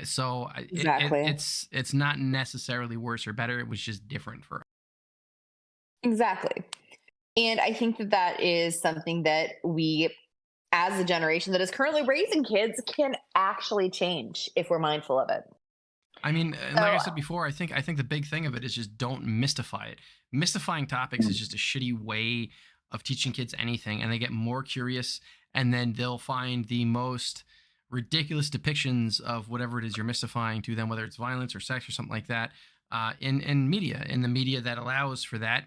So Exactly. it's not necessarily worse or better. It was just different for. Exactly. And I think that that is something that we, as a generation that is currently raising kids, can actually change if we're mindful of it. I mean, and like I So, said before, I think the big thing of it is just don't mystify it. Mystifying topics is just a shitty way of teaching kids anything, and they get more curious, and then they'll find the most ridiculous depictions of whatever it is you're mystifying to them, whether it's violence or sex or something like that. In media, in the media that allows for that,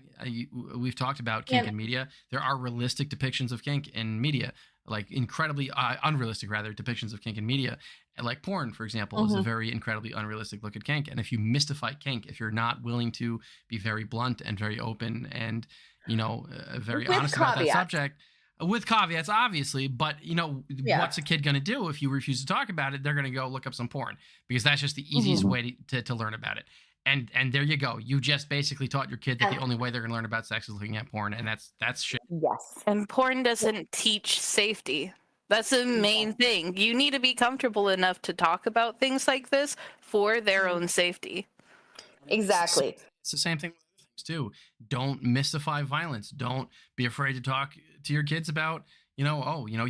we've talked about kink and in media. There are realistic depictions of kink in media, like incredibly unrealistic, rather, depictions of kink in media, like porn, for example, is a mhm. very incredibly unrealistic look at kink. And if you mystify kink, if you're not willing to be very blunt and very open and very With honest about that caveats. subject, with caveats, obviously, but Yeah. what's a kid going to do if you refuse to talk about it? They're going to go look up some porn because that's just the easiest Mhm. way to learn about it. And there you go. You just basically taught your kid that the And only way they're going to learn about sex is looking at porn, and that's shit. yes. And porn doesn't teach safety. That's the main thing. You need to be comfortable enough to talk about things like this for their Mhm. own safety. Exactly. It's the same thing with other things too. Don't mystify violence. Don't be afraid to talk to your kids about, you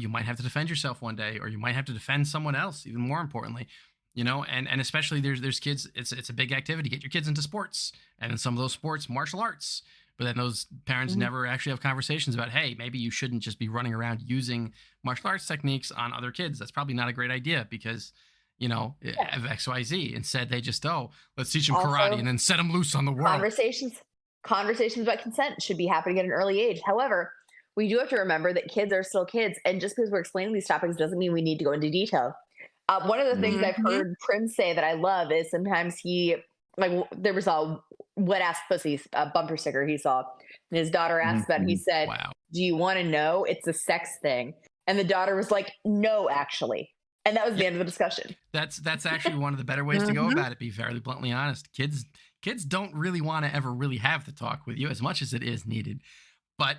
might have to defend yourself one day, or you might have to defend someone else. Even more importantly, and especially there's kids. It's a big activity. Get your kids into sports, and in some of those sports, martial arts. But then those parents Mhm. never actually have conversations about, hey, maybe you shouldn't just be running around using martial arts techniques on other kids. That's probably not a great idea because Yeah. of XYZ. Instead, they just, let's teach them karate and Also, then set them loose on the world. conversations about consent should be happening at an early age. However, we do have to remember that kids are still kids, and just because we're explaining these topics doesn't mean we need to go into detail. One of the things I've Hmm. heard Prim say that I love is sometimes there was a wet ass pussy bumper sticker he saw, and his daughter asked about it. He Mhm. said, Wow. "Do you want to know? It's a sex thing." And the daughter was like, "No, actually." And that was the Yep. end of the discussion. That's actually one of the better ways to go about it. Be very bluntly honest. Kids don't really want to ever really have the talk with you as much as it is needed. But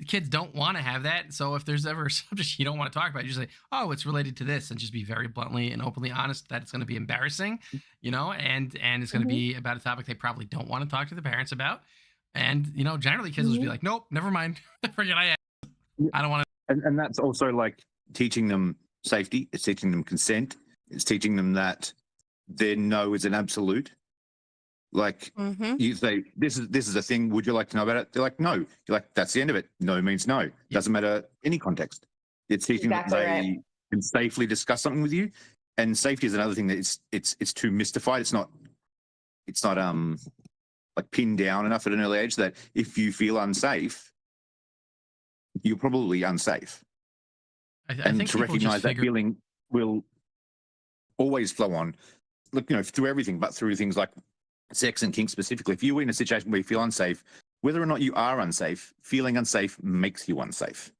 kids don't want to have that. So if there's ever a subject you don't want to talk about, you just say, "Oh, it's related to this," and just be very bluntly and openly honest that it's going to be embarrassing, and it's going to Mhm. be about a topic they probably don't want to talk to the parents about. And generally kids will just be Mhm. like, "Nope, never mind. Forget I asked. Yeah. I don't want to." And that's also like teaching them safety. It's teaching them consent. It's teaching them that their no is an absolute. Like Hmm. you say, this is a thing. Would you like to know about it? They're like, no. You're like, that's the end of it. No means no. Doesn't matter any context. It's teaching that Exactly right. they can safely discuss something with you. And safety is another thing that it's too mystified. It's not like pinned down enough at an early age that if you feel unsafe, you're probably unsafe. I And think to people just recognize that figure. feeling will always flow on, look, through everything, but through things like sex and kink specifically. If you're in a situation where you feel unsafe, whether or not you are unsafe, feeling unsafe makes you unsafe.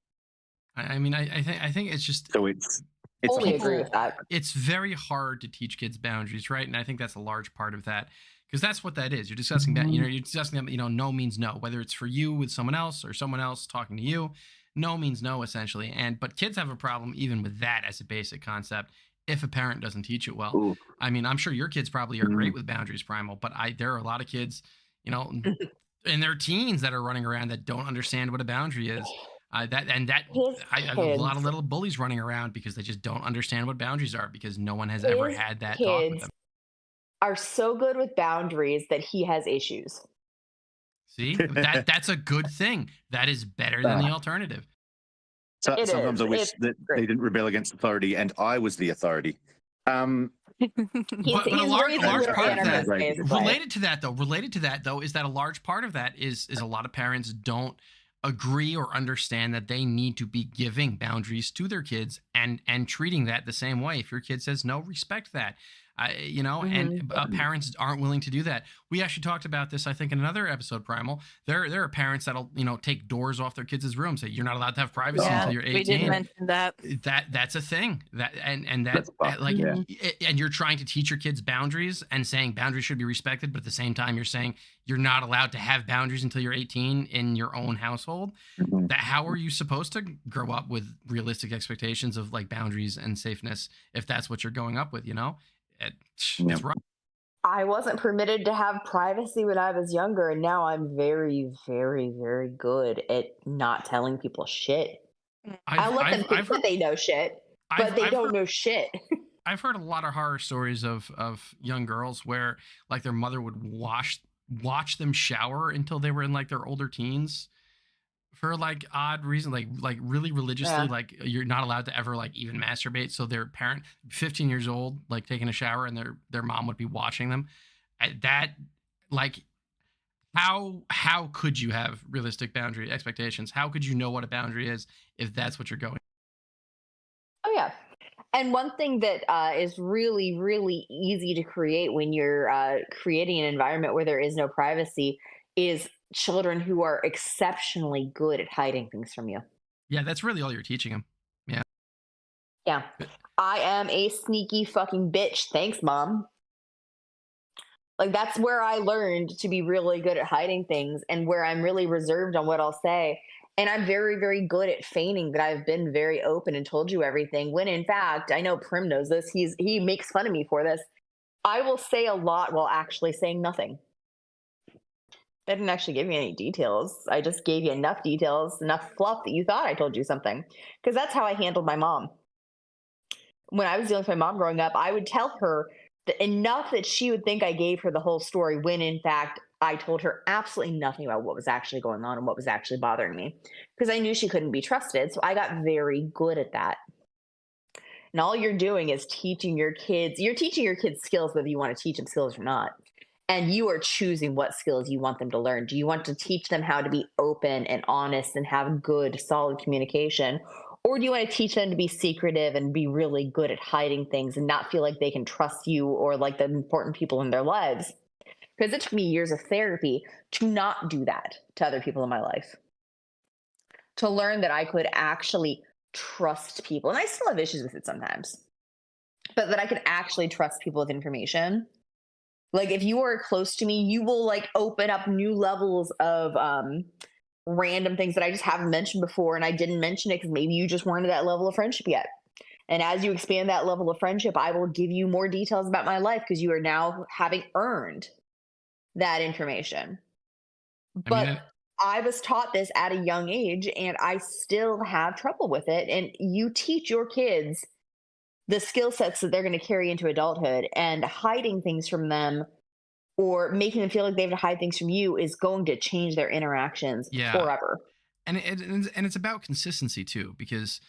I mean, I think it's just So it's It's Totally awful. agree with that. It's very hard to teach kids boundaries, right? And I think that's a large part of that, because that's what that is. You're discussing that, you're discussing that, no means no, whether it's for you with someone else or someone else talking to you. No means no, essentially. But kids have a problem even with that as a basic concept if a parent doesn't teach it well. Ooh. I mean, I'm sure your kids probably are great with boundaries, Primal, but there are a lot of kids, in their teens that are running around that don't understand what a boundary is. I have a lot of little bullies running around because they just don't understand what boundaries are, because no one has ever had that talk with them. Are so good with boundaries that he has issues. See, that's a good thing. That is better than the alternative. So sometimes I wish that they didn't rebel against authority and I was the authority. But a large part of that, related to that though, is that a large part of that is a lot of parents don't agree or understand that they need to be giving boundaries to their kids and treating that the same way. If your kid says no, respect that. And parents aren't willing to do that. We actually talked about this, I think, in another episode, Primal. There are parents that'll, take doors off their kids' rooms. Say you're not allowed to have privacy until you're 18. We did mention that. That's a thing. And you're trying to teach your kids boundaries and saying boundaries should be respected, but at the same time you're saying you're not allowed to have boundaries until you're 18 in your own household. How are you supposed to grow up with realistic expectations of like boundaries and safeness if that's what you're going up with? It's right. I wasn't permitted to have privacy when I was younger, and now I'm very, very, very good at not telling people shit. I let them think that they know shit, but they don't know shit. I've heard a lot of horror stories of young girls where like their mother would watch them shower until they were in like their older teens for like odd reason, like really religiously, like you're not allowed to ever like even masturbate. So their parent, 15 years old, like taking a shower, and their mom would be watching them. That, like, how could you have realistic boundary expectations? How could you know what a boundary is if that's what you're going? Oh yeah. And one thing that is really, really easy to create when you're creating an environment where there is no privacy is children who are exceptionally good at hiding things from you. Yeah, that's really all you're teaching them. Yeah. Yeah. I am a sneaky fucking bitch. Thanks, Mom. Like, that's where I learned to be really good at hiding things and where I'm really reserved on what I'll say. And I'm very, very good at feigning that I've been very open and told you everything. When in fact, I know Prim knows this. He makes fun of me for this. I will say a lot while actually saying nothing. I didn't actually give you any details. I just gave you enough details, enough fluff that you thought I told you something. Because that's how I handled my mom. When I was dealing with my mom growing up, I would tell her that enough that she would think I gave her the whole story, when in fact I told her absolutely nothing about what was actually going on and what was actually bothering me. Because I knew she couldn't be trusted. So I got very good at that. And all you're doing is teaching your kids skills, whether you want to teach them skills or not. And you are choosing what skills you want them to learn. Do you want to teach them how to be open and honest and have good, solid communication? Or do you want to teach them to be secretive and be really good at hiding things and not feel like they can trust you or like the important people in their lives? Because it took me years of therapy to not do that to other people in my life. To learn that I could actually trust people. And I still have issues with it sometimes. But that I could actually trust people with information. Like, if you are close to me, you will like open up new levels of random things that I just haven't mentioned before. And I didn't mention it because maybe you just weren't at that level of friendship yet. And as you expand that level of friendship, I will give you more details about my life because you are now having earned that information. But I was taught this at a young age and I still have trouble with it. And you teach your kids the skill sets that they're going to carry into adulthood, and hiding things from them or making them feel like they have to hide things from you is going to change their interactions forever. And it's about consistency too, because,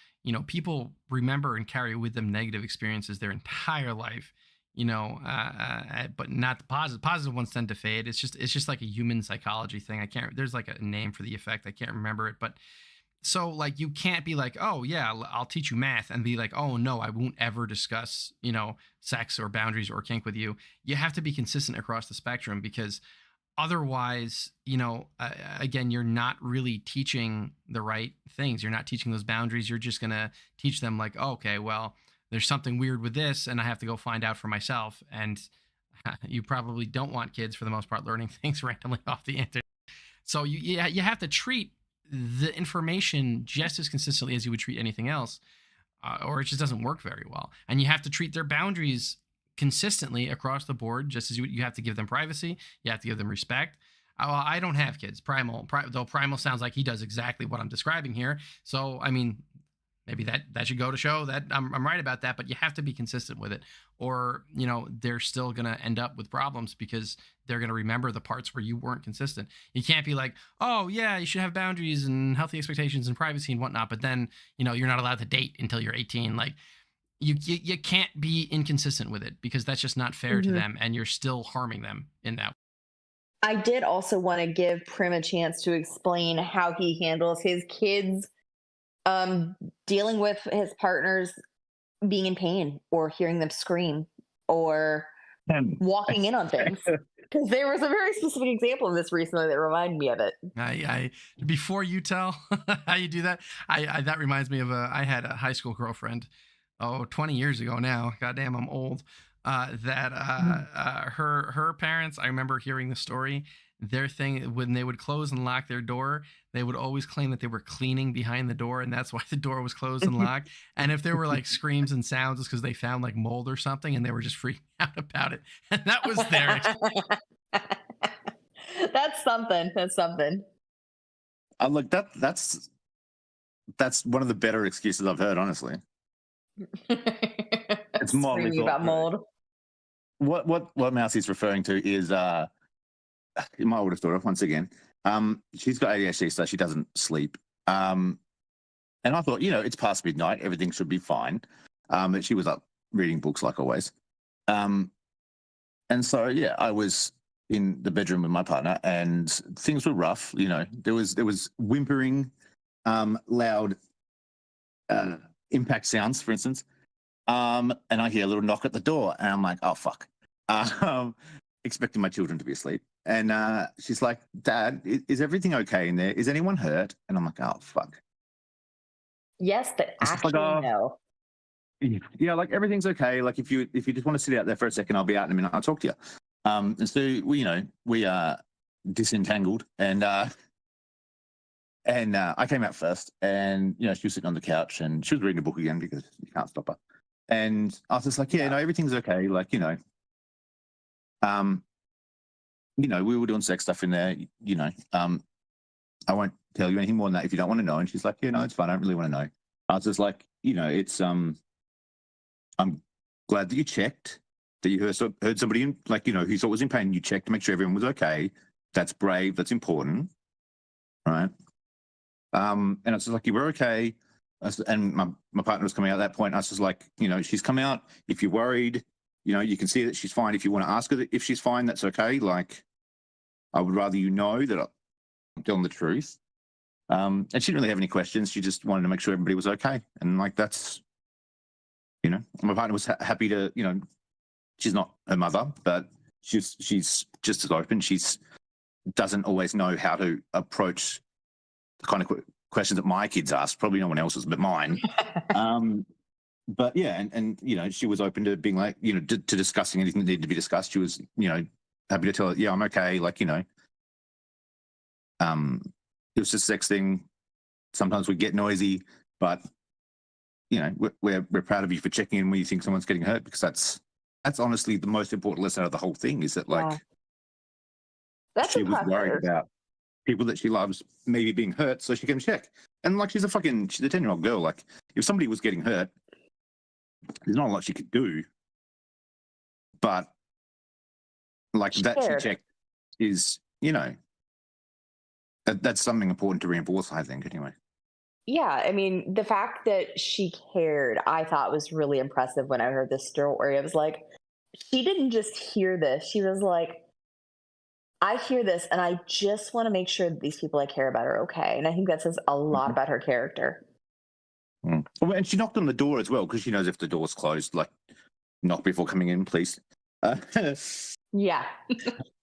people remember and carry with them negative experiences their entire life, but not the positive. Positive ones tend to fade. It's just like a human psychology thing. There's like a name for the effect. I can't remember it, but so like you can't be like, oh yeah, I'll teach you math and be like, oh no, I won't ever discuss, sex or boundaries or kink with you. You have to be consistent across the spectrum, because otherwise, again, you're not really teaching the right things. You're not teaching those boundaries. You're just going to teach them like, oh, okay, well, there's something weird with this, and I have to go find out for myself. And you probably don't want kids, for the most part, learning things randomly off the internet. So you have to treat the information just as consistently as you would treat anything else, or it just doesn't work very well. And you have to treat their boundaries consistently across the board, just as you have to give them privacy, you have to give them respect. I don't have kids. Though Primal sounds like he does exactly what I'm describing here. So, I mean, maybe that should go to show that I'm right about that, but you have to be consistent with it, or, you know, they're still going to end up with problems because they're going to remember the parts where you weren't consistent. You can't be like, oh yeah, you should have boundaries and healthy expectations and privacy and whatnot, but then, you know, you're not allowed to date until you're 18. Like, you can't be inconsistent with it, because that's just not fair to them, and you're still harming them in that. I did also want to give Prim a chance to explain how he handles his kids dealing with his partners being in pain, or hearing them scream, or walking in on things. Because there was a very specific example of this recently that reminded me of it. I before you tell how you do that, that reminds me of I had a high school girlfriend, 20 years ago now. Goddamn, I'm old. Her parents, I remember hearing the story. Their thing, when they would close and lock their door, they would always claim that they were cleaning behind the door, and that's why the door was closed and locked. And if there were like screams and sounds, it's because they found like mold or something, and they were just freaking out about it. And that was their That's something. That's something. Look, that's one of the better excuses I've heard, honestly. It's mildly Screaming about mold. What Mousie's referring to is my older daughter, once again. She's got ADHD, so she doesn't sleep. And I thought, you know, it's past midnight, everything should be fine. But she was up reading books like always. And so yeah, I was in the bedroom with my partner, and things were rough. You know, there was whimpering, loud impact sounds, for instance. And I hear a little knock at the door, and I'm like, oh fuck. Expecting my children to be asleep. And she's like, Dad, is everything okay in there? Is anyone hurt? And I'm like, oh fuck. Yes, but actually no. Yeah, like everything's okay. Like if you just want to sit out there for a second, I'll be out in a minute. I'll talk to you. And so we disentangled, and I came out first, and you know, she was sitting on the couch and she was reading a book again because you can't stop her. And I was just like, yeah, no, everything's okay. Like, you know, we were doing sex stuff in there, you know. I won't tell you anything more than that if you don't want to know. And she's like, yeah, no, it's fine. I don't really want to know. I was just like, you know, it's I'm glad that you checked, that you heard somebody in, like, you know, who thought was in pain. You checked to make sure everyone was okay. That's brave. That's important, right? And I was just like, you were okay. And my partner was coming out at that point. I was just like, you know, she's come out. If you're worried, you know, you can see that she's fine. If you want to ask her if she's fine, that's okay. Like, I would rather you know that I'm telling the truth. And she didn't really have any questions. She just wanted to make sure everybody was okay. And like, that's, you know, my partner was happy to, you know, she's not her mother, but she's just as open. She's doesn't always know how to approach the kind of questions that my kids ask. Probably no one else's but mine. But yeah, and you know, she was open to being like, you know, to discussing anything that needed to be discussed. She was, you know, happy to tell her, yeah, I'm okay. Like, you know, it was just sex thing. Sometimes we get noisy, but you know, we're proud of you for checking in when you think someone's getting hurt, because that's honestly the most important lesson out of the whole thing, is that like, that's she impressive. was worried about people that she loves maybe being hurt, so she can check. And like, she's a 10-year-old girl. Like, if somebody was getting hurt, there's not a lot she could do. But like, she checked is, you know, that's something important to reinforce, I think, anyway. Yeah, I mean, the fact that she cared, I thought was really impressive when I heard this story. I was like, she didn't just hear this. She was like, I hear this, and I just want to make sure that these people I care about are okay. And I think that says a lot about her character. Well, and she knocked on the door as well, because she knows if the door's closed, like, knock before coming in, please. Yeah.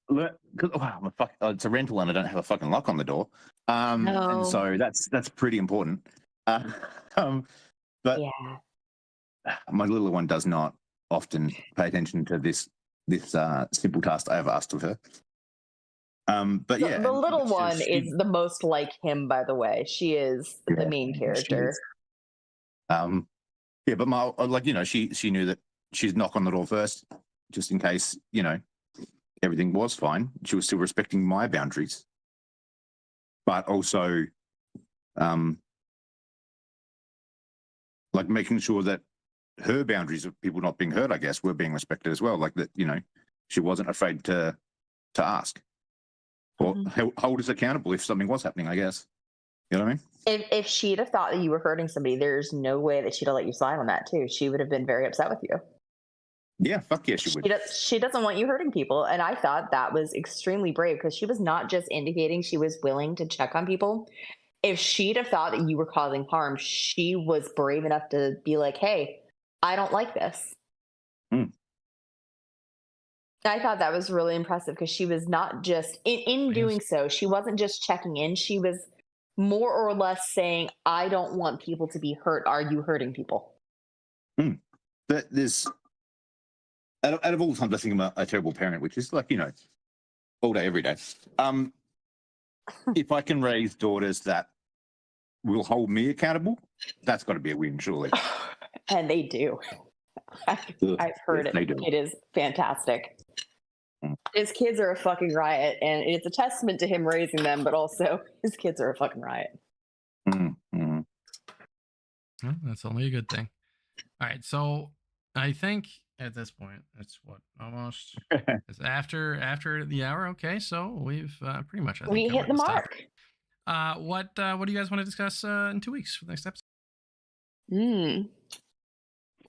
It's a rental and I don't have a fucking lock on the door. No. And so that's pretty important. But yeah. my little one does not often pay attention to this simple task I have asked of her. But yeah, the little one she- is the most like him, by the way. She is the Yeah, main she character. is. Yeah, but my she knew that she'd knock on the door first, just in case everything was fine. She was still respecting my boundaries, but also like making sure that her boundaries of people not being hurt, I guess, were being respected as well. Like that, she wasn't afraid to ask or hold us accountable if something was happening, I guess. You know what I mean? If she'd have thought that you were hurting somebody, there's no way that she'd have let you slide on that too. She would have been very upset with you. Yeah, fuck yeah, she would. She doesn't want you hurting people. And I thought that was extremely brave because she was not just indicating she was willing to check on people. If she'd have thought that you were causing harm, she was brave enough to be like, hey, I don't like this. I thought that was really impressive because she was not just in doing so, she wasn't just checking in. She was more or less saying, I don't want people to be hurt. Are you hurting people? But there's out of all the times I think I'm a terrible parent, which is like, all day, every day. If I can raise daughters that will hold me accountable, that's got to be a win, surely. And they do. I've heard yes, it. It is fantastic. His kids are a fucking riot, and it's a testament to him raising them, but also his kids are a fucking riot. Mm-hmm. Well, that's only a good thing. All right, so I think at this point it's almost it's after the hour. Okay, so we've pretty much We hit the mark. What do you guys want to discuss in 2 weeks for the next episode?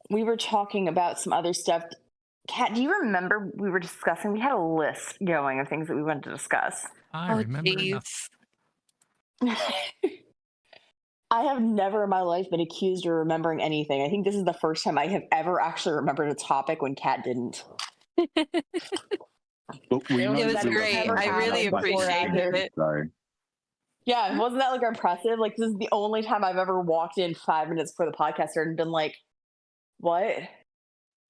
We were talking about some other stuff. Kat, do you remember we were discussing? We had a list going of things that we wanted to discuss. I remember nothing. I have never in my life been accused of remembering anything. I think this is the first time I have ever actually remembered a topic when Kat didn't. It was great. I really appreciated it. Sorry. Yeah, wasn't that like impressive? Like, this is the only time I've ever walked in 5 minutes before the podcast started and been like, what?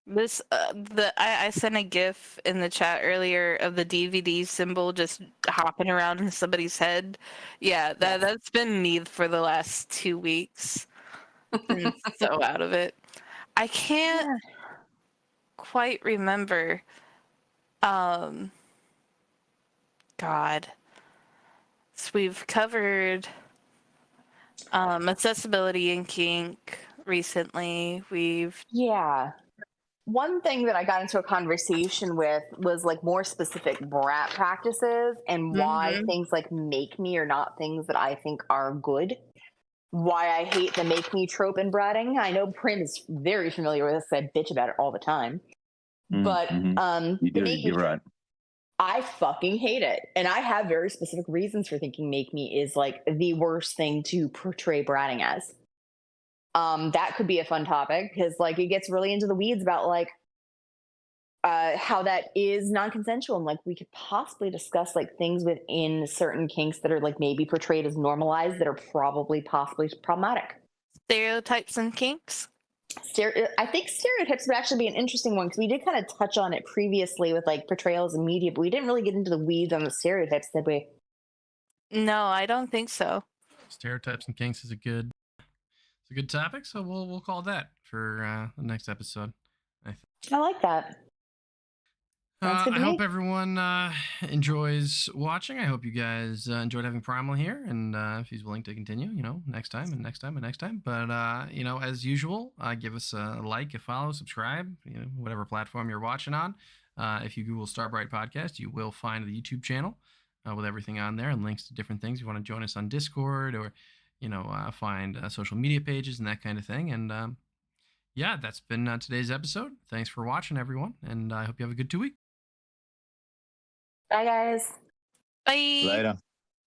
This I sent a GIF in the chat earlier of the DVD symbol just hopping around in somebody's head. Yeah, that's been me for the last 2 weeks. I'm so out of it. I can't quite remember. God. So we've covered accessibility in kink recently. One thing that I got into a conversation with was like more specific brat practices and why things like make me are not things that I think are good. Why I hate the make me trope in bratting. I know Prim is very familiar with this. I bitch about it all the time. But you're right. I fucking hate it. And I have very specific reasons for thinking make me is like the worst thing to portray bratting as. That could be a fun topic because like it gets really into the weeds about like how that is non-consensual and like we could possibly discuss like things within certain kinks that are like maybe portrayed as normalized that are probably possibly problematic. Stereotypes and kinks? I think stereotypes would actually be an interesting one because we did kind of touch on it previously with like portrayals in media, but we didn't really get into the weeds on the stereotypes, did we? No, I don't think so. Stereotypes and kinks is a good topic, so we'll call that for the next episode. I like that. I hope everyone enjoys watching. I hope you guys enjoyed having Primal here, and if he's willing to continue, next time and next time and next time. But as usual, give us a like, a follow, subscribe, whatever platform you're watching on. If you Google Starbright Podcast, you will find the YouTube channel with everything on there and links to different things. If you want to join us on Discord or find social media pages and that kind of thing. And that's been today's episode. Thanks for watching, everyone, and I hope you have a good 2 weeks. Bye, guys. Bye. Later.